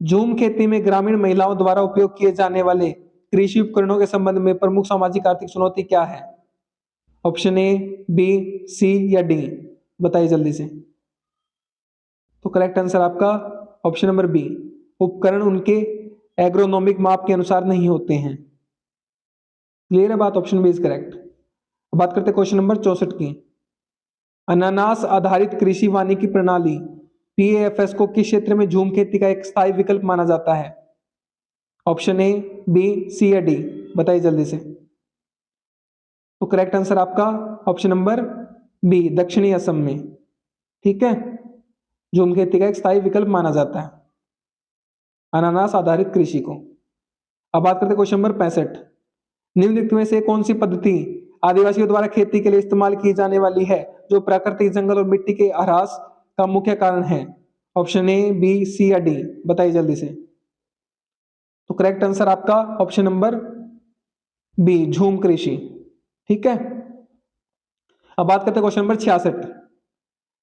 झूम खेती में ग्रामीण महिलाओं द्वारा उपयोग किए जाने वाले कृषि उपकरणों के संबंध में प्रमुख सामाजिक आर्थिक चुनौती क्या है? ऑप्शन ए, बी, सी या डी, बताइए जल्दी से। तो करेक्ट आंसर आपका ऑप्शन नंबर बी, उपकरण उनके एग्रोनॉमिक माप के अनुसार नहीं होते हैं। क्लियर है बात? Option B is correct. बात करते हैं क्वेश्चन नंबर 64 की। अनानास आधारित कृषि वानिकी प्रणाली PAFS को किस क्षेत्र में झूम खेती का एक स्थायी विकल्प माना जाता है? ऑप्शन ए, बी, सी या डी, बताइए जल्दी से। तो करेक्ट आंसर आपका ऑप्शन नंबर बी, दक्षिणी असम में। ठीक है, झूम खेती का एक स्थायी विकल्प माना जाता है अनानास आधारित कृषि को। अब बात करते हैं क्वेश्चन नंबर 65। निम्नलिखित में से कौन सी पद्धति आदिवासियों द्वारा खेती के लिए इस्तेमाल की जाने वाली है जो प्राकृतिक जंगल और मिट्टी के ह्रास का मुख्य कारण है? ऑप्शन ए, बी, सी या डी, बताइए जल्दी से। तो करेक्ट आंसर आपका ऑप्शन नंबर बी, झूम कृषि। ठीक है, अब बात करते हैं क्वेश्चन नंबर 66।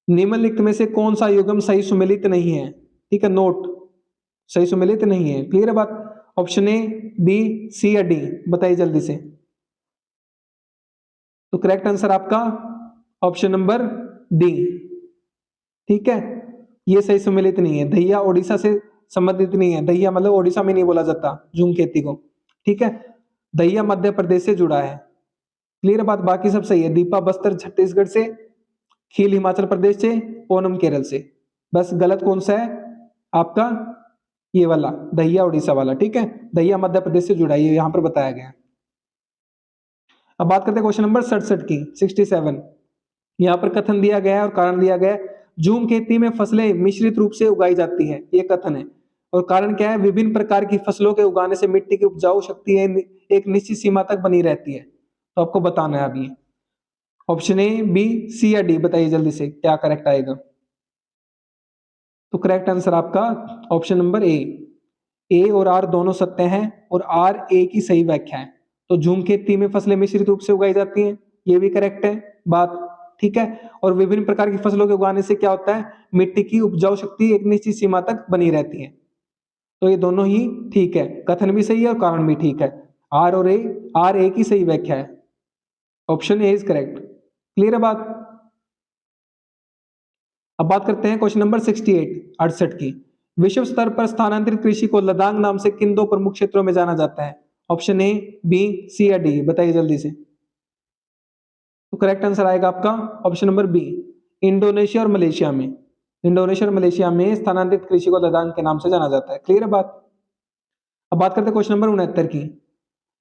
निम्नलिखित में से कौन सा युग्म सही सुमेलित नहीं है? ठीक है, नोट सही सुमेलित नहीं है। क्लियर है बात? ऑप्शन ए, बी, सी या डी, बताइए जल्दी से। तो करेक्ट आंसर आपका ऑप्शन नंबर डी। ठीक है, ये सही सम्मिलित नहीं है। दहिया ओडिशा से संबंधित नहीं है, दहिया मतलब ओडिशा में नहीं बोला जाता झूम खेती को, ठीक है। दहिया मध्य प्रदेश से जुड़ा है। क्लियर बात, बाकी सब सही है। दीपा बस्तर छत्तीसगढ़ से, खील हिमाचल प्रदेश से, ओनम केरल से। बस गलत कौन सा है आपका, ये वाला दहिया उड़ीसा वाला, ठीक है। दहिया मध्य प्रदेश से जुड़ा है, ये यहां पर बताया गया है। अब बात करते हैं क्वेश्चन नंबर 67 की, 67। यहाँ पर कथन दिया गया है और कारण दिया गया है। झूम खेती में फसलें मिश्रित रूप से उगाई जाती है, ये कथन है। और कारण क्या है, विभिन्न प्रकार की फसलों के उगाने से मिट्टी की उपजाऊ शक्ति है एक निश्चित सीमा तक बनी रहती है। तो आपको बताना है अभी ऑप्शन ए, बी, सी या डी, बताइए जल्दी से क्या करेक्ट आएगा। तो करेक्ट आंसर आपका ऑप्शन नंबर ए और आर दोनों सत्य हैं और आर ए की सही व्याख्या है। तो झूम खेती में फसलें मिश्रित रूप से उगाई जाती हैं, ये भी करेक्ट है बात, ठीक है। और विभिन्न प्रकार की फसलों के उगाने से क्या होता है, मिट्टी की उपजाऊ शक्ति एक निश्चित सीमा तक बनी रहती है। तो ये दोनों ही ठीक है, कथन भी सही है और कारण भी ठीक है। आर ए की सही व्याख्या है, option A is correct. Clear है बात। अब बात करते हैं क्वेश्चन नंबर 68, 68 की। विश्व स्तर पर स्थानांतरित कृषि को लदांग नाम से किन दो प्रमुख क्षेत्रों में जाना जाता है। ऑप्शन ए, बी, सी या डी, बताइए जल्दी से। तो करेक्ट आंसर आएगा आपका ऑप्शन नंबर बी, इंडोनेशिया और मलेशिया में। इंडोनेशिया और मलेशिया में स्थानांतरित कृषि को लदांग के नाम से जाना जाता है। क्लियर है बात। अब बात करते हैं क्वेश्चन नंबर 69 की।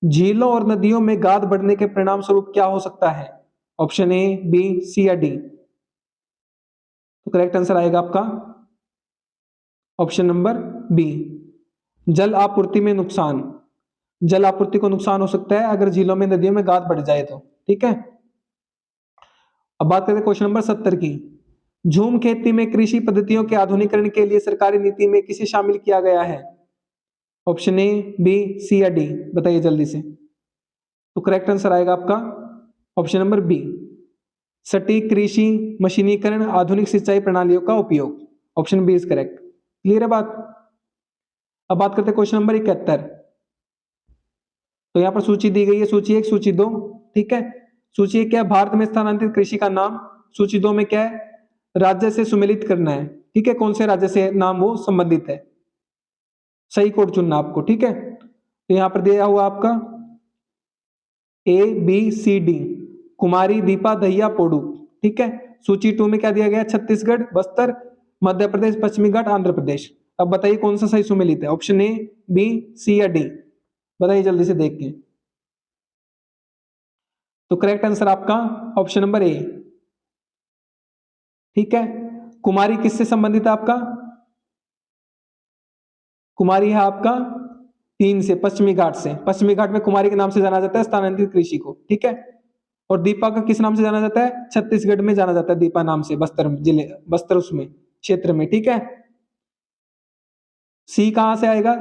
झीलों और नदियों में गाद बढ़ने के परिणाम स्वरूप क्या हो सकता है। ऑप्शन ए, बी, सी या डी। तो करेक्ट आंसर आएगा आपका ऑप्शन नंबर बी, जल आपूर्ति में नुकसान। जल आपूर्ति को नुकसान हो सकता है अगर झीलों में नदियों में गाद बढ़ जाए तो, ठीक है। अब बात करते हैं क्वेश्चन नंबर 70 की। झूम खेती में कृषि पद्धतियों के आधुनिकीकरण के लिए सरकारी नीति में किसे शामिल किया गया है। ऑप्शन ए, बी, सी या डी, बताइए जल्दी से। तो करेक्ट आंसर आएगा आपका ऑप्शन नंबर बी, सटीक कृषि मशीनीकरण आधुनिक सिंचाई प्रणालियों का उपयोग। Option B is correct. Clear है बात। अब बात करते हैं क्वेश्चन नंबर 71। तो यहां पर सूची दी गई है, सूची 1, सूची 2, ठीक है। सूची 1 क्या है, भारत में स्थानांतरित कृषि का नाम। सूची 2 में क्या है, राज्य से सुमेलित करना है, ठीक है, कौन से राज्य से नाम वो संबंधित है। सही कोड चुनना आपको, ठीक है। तो यहां पर दिया हुआ आपका ए, बी, सी, डी, कुमारी, दीपा, दहिया, पोडू, ठीक है। सूची 2 में क्या दिया गया, छत्तीसगढ़, बस्तर, मध्य प्रदेश, पश्चिमी घाट, आंध्र प्रदेश। अब बताइए कौन सा सही सुमेलित है, ऑप्शन ए, बी, सी या डी, बताइए जल्दी से देख के। तो करेक्ट आंसर आपका ऑप्शन नंबर ए, ठीक है। कुमारी किससे संबंधित है आपका, कुमारी है आपका 3 से, पश्चिमी घाट से। पश्चिमी घाट में कुमारी के नाम से जाना जाता है स्थानांतरित कृषि को, ठीक है। और दीपा का किस नाम से जाना जाता है, छत्तीसगढ़ में जाना जाता है दीपा नाम से, बस्तर जिले, बस्तर उसमें क्षेत्र में, ठीक है। सी कहां से आएगा,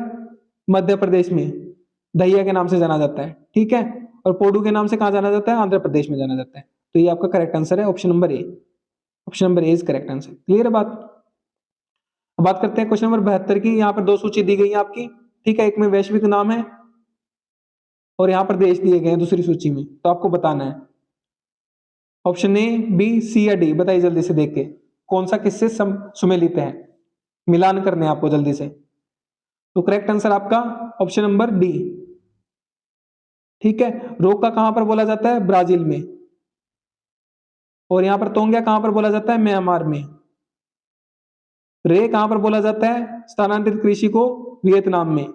मध्य प्रदेश में दहिया के नाम से जाना जाता है, ठीक है। और पोडू के नाम से कहां जाना जाता है, आंध्र प्रदेश में जाना जाता है। तो ये आपका करेक्ट आंसर है option number A. Option number A is correct answer. Clear है बात। अब बात करते हैं क्वेश्चन नंबर 72 की। यहाँ पर 2 सूची दी गई है आपकी, ठीक है। एक में वैश्विक नाम है और यहाँ पर देश दिए गए हैं दूसरी सूची में। तो आपको बताना है ऑप्शन ए, बी, सी या डी, बताइए जल्दी से देख के कौन सा किससे सुमेलित है, मिलान करने आपको जल्दी से। तो करेक्ट आंसर आपका ऑप्शन नंबर डी, ठीक है। रोका कहां पर बोला जाता है, ब्राजील में। और यहां पर तोंगिया कहां पर बोला जाता है, म्यांमार में। रे कहां पर बोला जाता है स्थानांतरित कृषि को, वियतनाम में।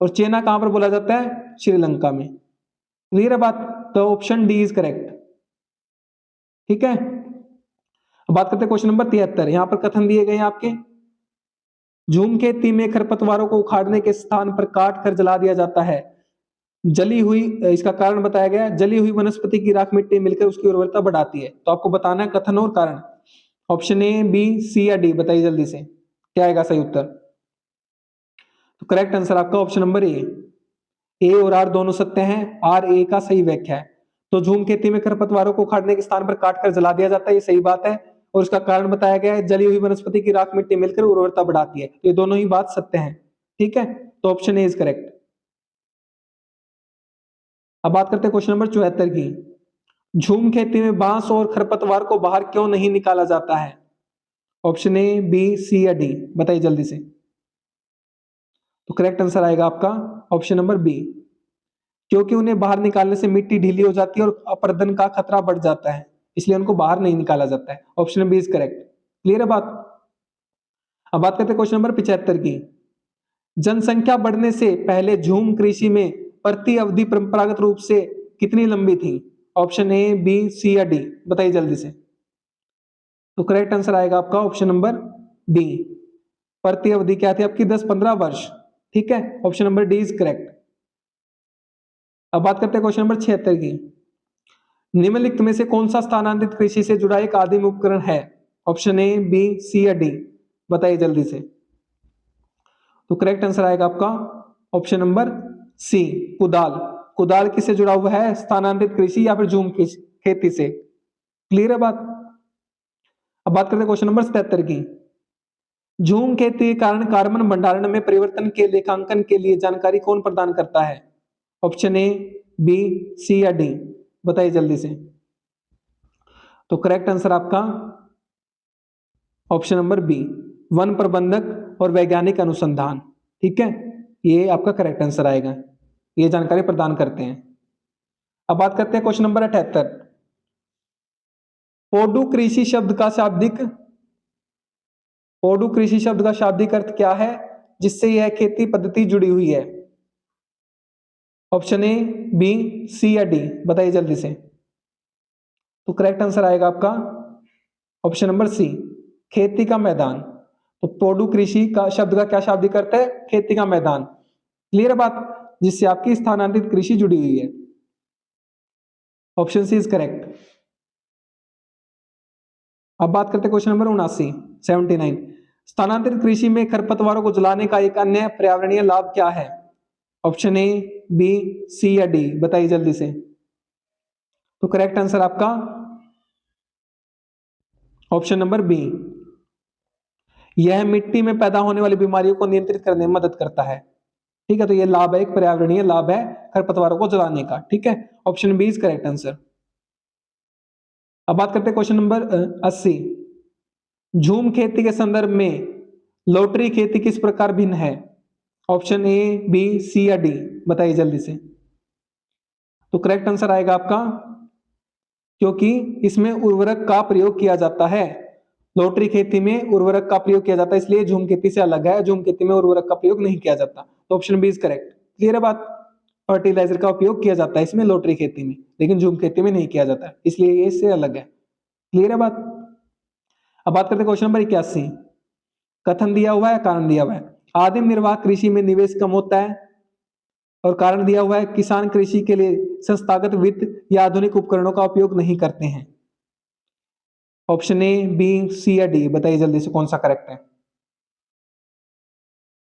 और चेना कहां पर बोला जाता है, श्रीलंका में। क्लियर है बात। तो ऑप्शन डी इज करेक्ट, ठीक है। अब बात करते हैं क्वेश्चन नंबर 73। यहां पर कथन दिए गए हैं आपके। झूम खेती में खरपतवारों को उखाड़ने के स्थान पर काट कर जला दिया जाता है। जली हुई, इसका कारण बताया गया, जली हुई वनस्पति की राख मिट्टी मिलकर उसकी उर्वरता बढ़ाती है। तो आपको बताना है कथन और कारण। ऑप्शन ए, बी, सी या डी, बताइए जल्दी से क्या आएगा सही उत्तर। तो करेक्ट आंसर आपका ऑप्शन नंबर ए और आर दोनों सत्य हैं, आर ए का सही व्याख्या है। तो झूम खेती में खरपतवारों को उखाड़ने के स्थान पर काटकर जला दिया जाता है, ये सही बात है। और उसका कारण बताया गया है, जली हुई वनस्पति की राख मिट्टी मिलकर उर्वरता बढ़ाती है। तो ये दोनों ही बात सत्य है, ठीक है। तो ऑप्शन ए इज करेक्ट। अब बात करते हैं क्वेश्चन नंबर 74 की। झूम खेती में बांस और खरपतवार को बाहर क्यों नहीं निकाला जाता है। ऑप्शन ए, बी, सी या डी, बताइए जल्दी से। तो करेक्ट आंसर आएगा आपका ऑप्शन नंबर बी, क्योंकि उन्हें बाहर निकालने से मिट्टी ढीली हो जाती है और अपरदन का खतरा बढ़ जाता है, इसलिए उनको बाहर नहीं निकाला जाता है। Option B is correct. Clear है बात। अब बात करते हैं क्वेश्चन नंबर 75 की। जनसंख्या बढ़ने से पहले झूम कृषि में प्रति अवधि परंपरागत रूप से कितनी लंबी थी? ऑप्शन ए, बी, सी या डी, बताइए जल्दी से। तो करेक्ट आंसर आएगा आपका ऑप्शन नंबर डी, प्रति अवधि क्या थी आपकी? 10-15 वर्ष। ठीक है, option number D is correct. अब बात करते हैं क्वेश्चन नंबर 76 की। निम्नलिखित में से कौन सा स्थानांतरित कृषि से जुड़ा एक आदिम उपकरण है? ऑप्शन ए, बी, सी या डी, बताइए जल्दी से। तो करेक्ट आंसर आएगा आपका ऑप्शन नंबर सी, कुदाल। कुदाल किससे जुड़ा हुआ है? स्थानांतरित कृषि या फिर झूम खेती से। क्लियर है बात। अब बात करते हैं क्वेश्चन नंबर 77 की। झूम खेती के कारण कार्बन भंडारण में परिवर्तन के लेखांकन के लिए जानकारी कौन प्रदान करता है? ऑप्शन ए, बी, सी या डी, बताइए जल्दी से। तो करेक्ट आंसर आपका ऑप्शन नंबर बी, वन प्रबंधक और वैज्ञानिक अनुसंधान। ठीक है, ये आपका करेक्ट आंसर आएगा, ये जानकारी प्रदान करते हैं। अब बात करते हैं क्वेश्चन नंबर 78। पोडू कृषि शब्द का शाब्दिक अर्थ क्या है जिससे यह खेती पद्धति जुड़ी हुई है? ऑप्शन ए, बी, सी या डी, बताइए जल्दी से। तो करेक्ट आंसर आएगा आपका ऑप्शन नंबर सी, खेती का मैदान। तो पोडू कृषि का शब्द का क्या शाब्दिक अर्थ है? खेती का मैदान। क्लियर बात, जिससे आपकी स्थानांतरित कृषि जुड़ी हुई है। Option C is correct. अब बात करते हैं क्वेश्चन नंबर 79। स्थानांतरित कृषि में खरपतवारों को जलाने का एक अन्य पर्यावरणीय लाभ क्या है? ऑप्शन ए, बी, सी या डी, बताइए जल्दी से। तो करेक्ट आंसर आपका ऑप्शन नंबर बी, यह मिट्टी में पैदा होने वाली बीमारियों को नियंत्रित करने में मदद करता है। ठीक है, तो यह लाभ है, एक पर्यावरणीय लाभ है खरपतवारों को जलाने का। ठीक है, option B is correct answer. अब बात करते हैं क्वेश्चन नंबर 80। झूम खेती के संदर्भ में लोटरी खेती किस प्रकार भिन्न है? ऑप्शन ए, बी, सी या डी, बताइए जल्दी से। तो करेक्ट आंसर आएगा आपका, क्योंकि इसमें उर्वरक का प्रयोग किया जाता है। लोटरी खेती में उर्वरक का प्रयोग किया जाता है, इसलिए झूम खेती से अलग है। झूम खेती में उर्वरक का प्रयोग नहीं किया जाता। तो option B is correct. Clear है बात। फर्टिलाइजर का उपयोग किया जाता है इसमें लोटरी खेती में, लेकिन झूम खेती में नहीं किया जाता, इसलिए ये इससे अलग है। क्लियर है बात। अब बात करते हैं क्वेश्चन नंबर 81। कथन दिया हुआ है, कारण दिया हुआ है। आदिम निर्वाह कृषि में निवेश कम होता है, और कारण दिया हुआ है किसान कृषि के लिए संस्थागत वित्त या आधुनिक उपकरणों का उपयोग नहीं करते हैं। ऑप्शन ए, बी, सी या डी, बताइए जल्दी से कौन सा करेक्ट है।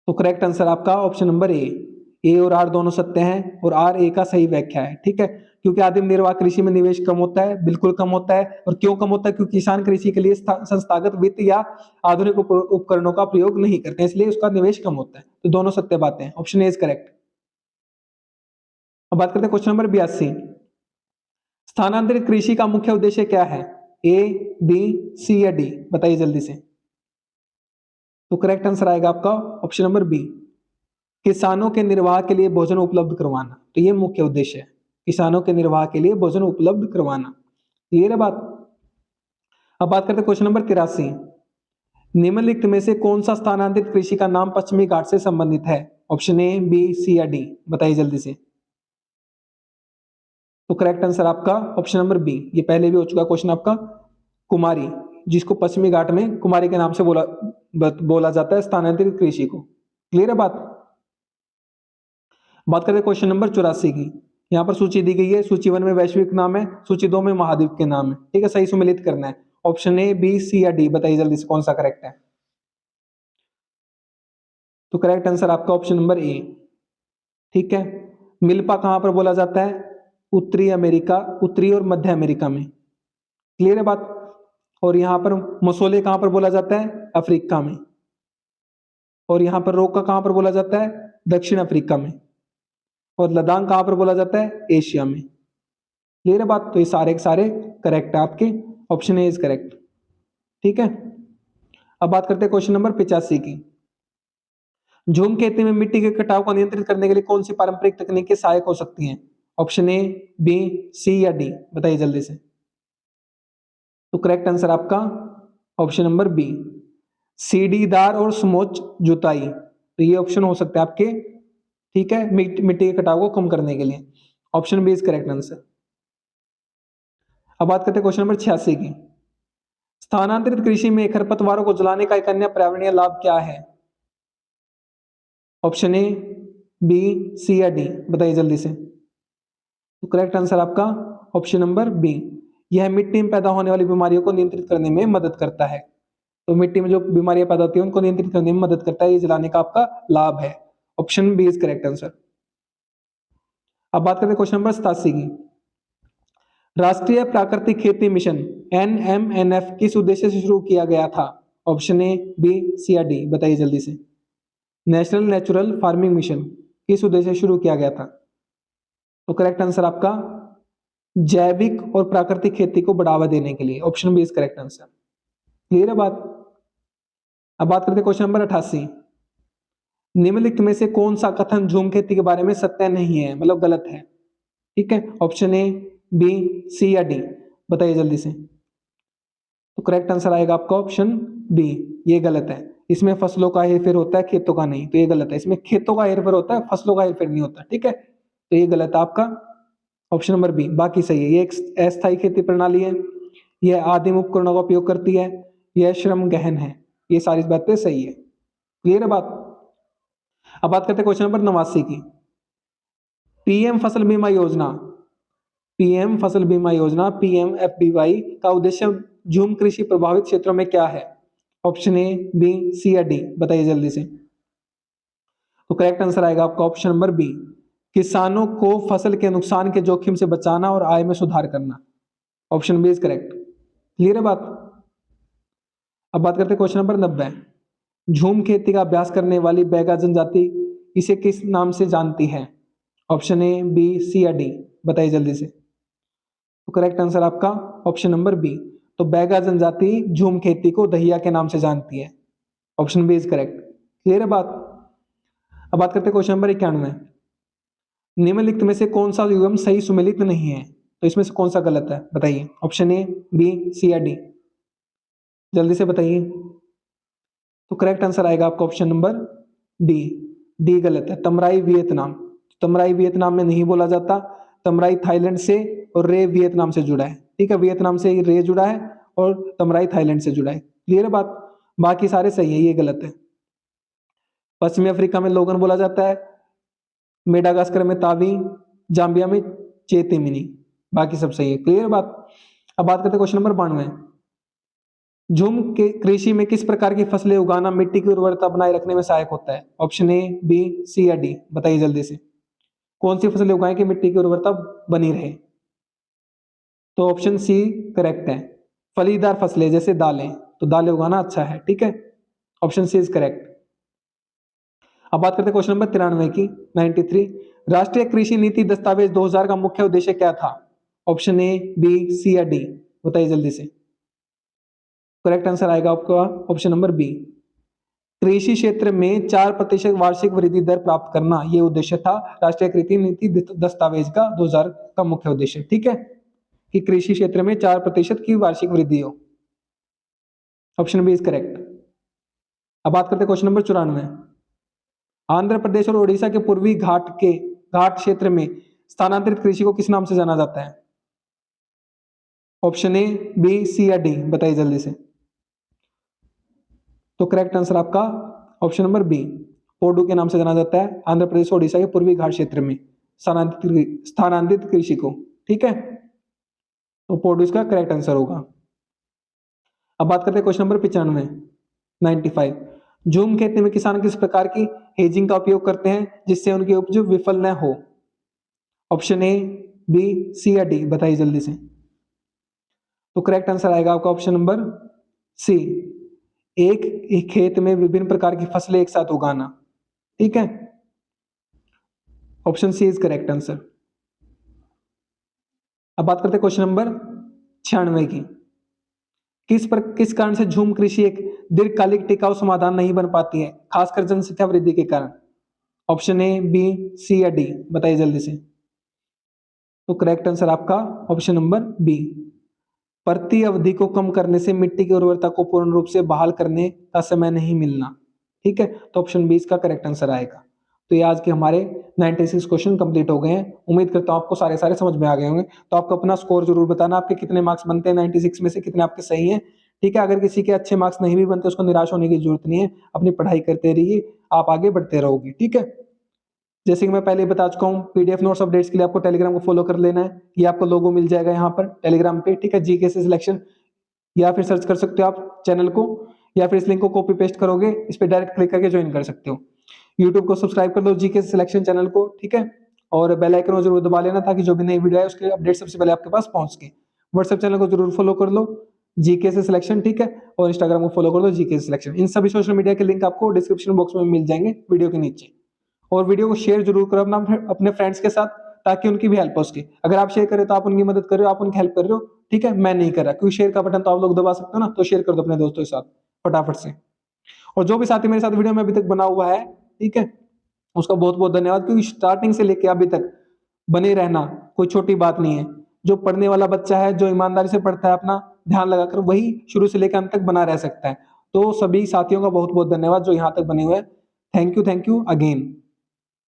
तो करेक्ट आंसर आपका ऑप्शन नंबर ए और आर दोनों सत्य हैं और आर ए का सही व्याख्या है। ठीक है, क्योंकि आदिम निर्वाह कृषि में निवेश कम होता है, बिल्कुल कम होता है। और क्यों कम होता है? क्योंकि किसान कृषि के लिए संस्थागत वित्त या आधुनिक उपकरणों का प्रयोग नहीं करते हैं, इसलिए उसका निवेश कम होता है। तो दोनों सत्य बातें हैं, ऑप्शन ए इज करेक्ट। अब बात करते हैं क्वेश्चन नंबर 82। स्थानांतरित कृषि का मुख्य उद्देश्य क्या है? ए, बी, सी या डी, बताइए जल्दी से। तो करेक्ट आंसर आएगा आपका ऑप्शन नंबर बी, किसानों के निर्वाह के लिए भोजन उपलब्ध करवाना। तो ये मुख्य उद्देश्य है, किसानों के निर्वाह के लिए भोजन उपलब्ध करवाना। क्लियर है बात। अब बात करते हैं क्वेश्चन नंबर 83। निम्नलिखित में से कौन सा स्थानांतरित कृषि का नाम पश्चिमी घाट से संबंधित है? ऑप्शन ए, बी, सी या डी, बताइए जल्दी से। तो करेक्ट आंसर आपका ऑप्शन नंबर बी, ये पहले भी हो चुका क्वेश्चन आपका, कुमारी, जिसको पश्चिमी घाट में कुमारी के नाम से बोला जाता है स्थानांतरित कृषि को। क्लियर है बात करते हैं क्वेश्चन नंबर 84 की। यहाँ पर सूची दी गई है, सूची 1 में वैश्विक नाम है, सूची 2 में महाद्वीप के नाम है। ठीक है, सही सुमेलित करना है। ऑप्शन ए, बी, सी या डी, बताइए जल्दी से कौन सा करेक्ट है। तो करेक्ट आंसर आपका ऑप्शन नंबर ए। ठीक है, मिल्पा कहां पर बोला जाता है? उत्तरी अमेरिका, उत्तरी और मध्य अमेरिका में। क्लियर है बात। और यहां पर मसोले कहां पर बोला जाता है? अफ्रीका में। और यहां पर रोका कहां पर बोला जाता है? दक्षिण अफ्रीका में। और लद्दाख कहां पर बोला जाता है? एशिया में। क्लियर है बात। तो ये सारे के सारे करेक्ट है आपके, ऑप्शन ए इज करेक्ट। ठीक है, अब बात करते हैं क्वेश्चन नंबर 85 की। झूम खेती में मिट्टी के कटाव को नियंत्रित करने के लिए कौन सी पारंपरिक तकनीकें सहायक हो सकती हैं? ऑप्शन ए, बी, सी या डी, बताइए जल्दी से। तो करेक्ट आंसर आपका ऑप्शन नंबर बी, सीढ़ीदार और समोच्च जुताई। तो ये ऑप्शन हो सकता है आपके, ठीक है, मिट्टी के कटाव को कम करने के लिए। Option B is correct answer. अब बात करते हैं क्वेश्चन नंबर 86 की। स्थानांतरित कृषि में खरपतवारों को जलाने का एक अन्य पर्यावरणीय लाभ क्या है? ऑप्शन ए, बी, सी या डी, बताइए जल्दी से। तो करेक्ट आंसर आपका ऑप्शन नंबर बी, यह मिट्टी में पैदा होने वाली बीमारियों को नियंत्रित करने में मदद करता है। तो मिट्टी में जो बीमारियां पैदा होती है उनको नियंत्रित करने में मदद करता है, ये जलाने का आपका लाभ है। Option B is correct answer. अब बात करते हैं क्वेश्चन नंबर 87 की। राष्ट्रीय प्राकृतिक खेती मिशन NMNF किस उद्देश्य से शुरू किया गया था? ऑप्शन ए, बी, सी या डी, बताइए जल्दी से। नेशनल नेचुरल फार्मिंग मिशन किस उद्देश्य से शुरू किया गया था? तो करेक्ट आंसर आपका जैविक और प्राकृतिक खेती को बढ़ावा देने के लिए। Option B is correct answer. Clear है बात? अब बात करते हैं क्वेश्चन नंबर 88। निम्नलिखित में से कौन सा कथन झूम खेती के बारे में सत्य नहीं है, मतलब गलत है? ठीक है, ऑप्शन ए, बी, सी या डी, बताइए जल्दी से। तो करेक्ट आंसर आएगा आपका ऑप्शन बी, ये गलत है। इसमें फसलों का हेरफेर होता है, खेतों का नहीं। तो ये गलत है, इसमें खेतों का हेरफेर होता है, फसलों का हेरफेर नहीं होता। ठीक है, तो ये गलत है आपका ऑप्शन नंबर बी। बाकी सही है। ये एक अस्थायी खेती प्रणाली है, यह आदिम उपकरणों का उपयोग करती है, यह श्रम गहन है। ये सारी बातें सही है। क्लियर है बात? अब बात करते हैं क्वेश्चन नंबर 89 की। पीएम फसल बीमा योजना, पीएम फसल बीमा योजना PMFBY का उद्देश्य झूम कृषि प्रभावित क्षेत्रों में क्या है? ऑप्शन ए, बी, सी या डी, बताइए जल्दी से। तो करेक्ट आंसर आएगा आपका ऑप्शन नंबर बी, किसानों को फसल के नुकसान के जोखिम से बचाना और आय में सुधार करना। Option B is correct. Clear है बात? अब बात करते हैं क्वेश्चन नंबर 90। झूम खेती का अभ्यास करने वाली बैगा जनजाति इसे किस नाम से जानती है? ऑप्शन ए, बी, सी या डी, बताइए जल्दी से। तो करेक्ट आंसर आपका ऑप्शन नंबर बी, तो बैगा जनजाति झूम खेती को दहिया के नाम से जानती है। Option B is correct. Clear है बात? अब बात करते हैं क्वेश्चन नंबर 91। निम्नलिखित में से कौन सा युग्म सही सुमेलित नहीं है? तो इसमें से कौन सा गलत है, बताइए। ऑप्शन ए, बी, सी या डी, जल्दी से बताइए। तो करेक्ट आंसर आएगा आपका ऑप्शन नंबर डी, डी गलत है। तमराई वियतनाम, तमराई वियतनाम में नहीं बोला जाता। तमराई थाईलैंड से और रे वियतनाम से जुड़ा है। ठीक है, वियतनाम से रे जुड़ा है और तमराई थाईलैंड से जुड़ा है। क्लियर है बात? बाकी सारे सही है, ये गलत है। पश्चिमी अफ्रीका में लोगन बोला जाता है, मेडागास्कर में तावी, जाम्बिया में चेतेमिनी, बाकी सब सही है। क्लियर बात? अब बात करते हैं क्वेश्चन नंबर 92। झूम के कृषि में किस प्रकार की फसलें उगाना मिट्टी की उर्वरता बनाए रखने में सहायक होता है? ऑप्शन ए, बी, सी या डी, बताइए जल्दी से। कौन सी फसलें उगाएं कि मिट्टी की उर्वरता बनी रहे? तो ऑप्शन सी करेक्ट है, फलीदार फसलें जैसे दालें, तो दालें उगाना अच्छा है। ठीक है, ऑप्शन सी इज करेक्ट। अब बात करते हैं क्वेश्चन नंबर 93 की, 93। राष्ट्रीय कृषि नीति दस्तावेज 2000 का मुख्य उद्देश्य क्या था? ऑप्शन ए, बी, सी या डी, बताइए जल्दी से। करेक्ट आंसर आएगा आपका ऑप्शन नंबर बी, कृषि क्षेत्र में 4% वार्षिक वृद्धि दर प्राप्त करना, यह उद्देश्य था राष्ट्रीय कृषि नीति दस्तावेज का 2000 का मुख्य उद्देश्य। ठीक है, कि कृषि क्षेत्र में 4% की वार्षिक वृद्धि हो। Option B is correct. अब बात करते हैं क्वेश्चन नंबर 94। आंध्र प्रदेश और ओडिशा के पूर्वी घाट क्षेत्र में स्थानांतरित कृषि को किस नाम से जाना जाता है? ऑप्शन ए, बी, सी या डी, बताइए जल्दी से। तो करेक्ट आंसर आपका ऑप्शन नंबर बी, पोडू के नाम से जाना जाता है आंध्र प्रदेश और ओडिशा के पूर्वी घाट क्षेत्र में स्थानांतरित कृषि को। ठीक है, तो पोडू इसका करेक्ट आंसर होगा। अब बात करते हैं क्वेश्चन नंबर 95, 95। झूम खेती में किसान किस प्रकार की हेजिंग का उपयोग करते हैं जिससे उनकी उपज विफल न हो? ऑप्शन ए, बी, सी या डी, बताइए जल्दी से। तो करेक्ट आंसर आएगा आपका ऑप्शन नंबर सी, एक खेत में विभिन्न प्रकार की फसलें एक साथ उगाना। ठीक है, option C is correct answer. अब बात करते हैं क्वेश्चन नंबर 96 की। किस कारण से झूम कृषि एक दीर्घकालिक टिकाऊ समाधान नहीं बन पाती है, खासकर जनसंख्या वृद्धि के कारण? ऑप्शन ए, बी, सी या डी, बताइए जल्दी से। तो करेक्ट आंसर आपका ऑप्शन नंबर बी। प्रति अवधि को कम करने से मिट्टी की उर्वरता को पूर्ण रूप से बहाल करने का समय नहीं मिलना। ठीक है, तो ऑप्शन बी इसका करेक्ट आंसर आएगा। तो ये आज के हमारे 96 क्वेश्चन कंप्लीट हो गए हैं। उम्मीद करता हूं आपको सारे समझ में आ गए होंगे। तो आपको अपना स्कोर जरूर बताना, आपके कितने मार्क्स बनते हैं 96 में से, कितने आपके सही हैं। ठीक है, अगर किसी के अच्छे मार्क्स नहीं भी बनते उसको निराश होने की जरूरत नहीं है, अपनी पढ़ाई करते रहिए, आप आगे बढ़ते रहोगे। ठीक है, जैसे कि मैं पहले बता चुका हूँ, पीडीएफ नोट्स अपडेट्स के लिए आपको टेलीग्राम को फॉलो कर लेना है। ये आपको लोगो मिल जाएगा यहाँ पर टेलीग्राम पे। ठीक है, जीके से सिलेक्शन, या फिर सर्च कर सकते हो आप चैनल को, या फिर इस लिंक को कॉपी पेस्ट करोगे, इस पे डायरेक्ट क्लिक करके ज्वाइन कर सकते हो। यूट्यूब को सब्सक्राइब कर लो जीके सिलेक्शन चैनल को। ठीक है, और बेल आइकन को जरूर दबा लेना ताकि जो भी नई वीडियो है उसके अपडेट सबसे पहले आपके पास पहुंच के। व्हाट्सएप चैनल को जरूर फॉलो कर लो जीके से सिलेक्शन। ठीक है, और इंस्टाग्राम को फॉलो कर लो जीके सिलेक्शन। इन सभी सोशल मीडिया के लिंक आपको डिस्क्रिप्शन बॉक्स में मिल जाएंगे वीडियो के नीचे। और वीडियो को शेयर जरूर करो अपने फ्रेंड्स के साथ, ताकि उनकी भी हेल्प हो सके। अगर आप शेयर करें तो आप उनकी मदद कर रहे हो, आप उनकी हेल्प कर रहे हो। ठीक है, मैं नहीं कर रहा, क्योंकि शेयर का बटन तो आप लोग दबा सकते हो ना, तो शेयर कर दो अपने दोस्तों के साथ फटाफट से। और जो भी साथी मेरे साथ वीडियो में अभी तक बना हुआ है, ठीक है, उसका बहुत बहुत धन्यवाद, क्योंकि स्टार्टिंग से लेके अभी तक बने रहना कोई छोटी बात नहीं है। जो पढ़ने वाला बच्चा है, जो ईमानदारी से पढ़ता है, अपना ध्यान लगाकर, वही शुरू से लेकर अंत तक बना रह सकता है। तो सभी साथियों का बहुत बहुत धन्यवाद जो यहाँ तक बने हुए हैं। Thank you again.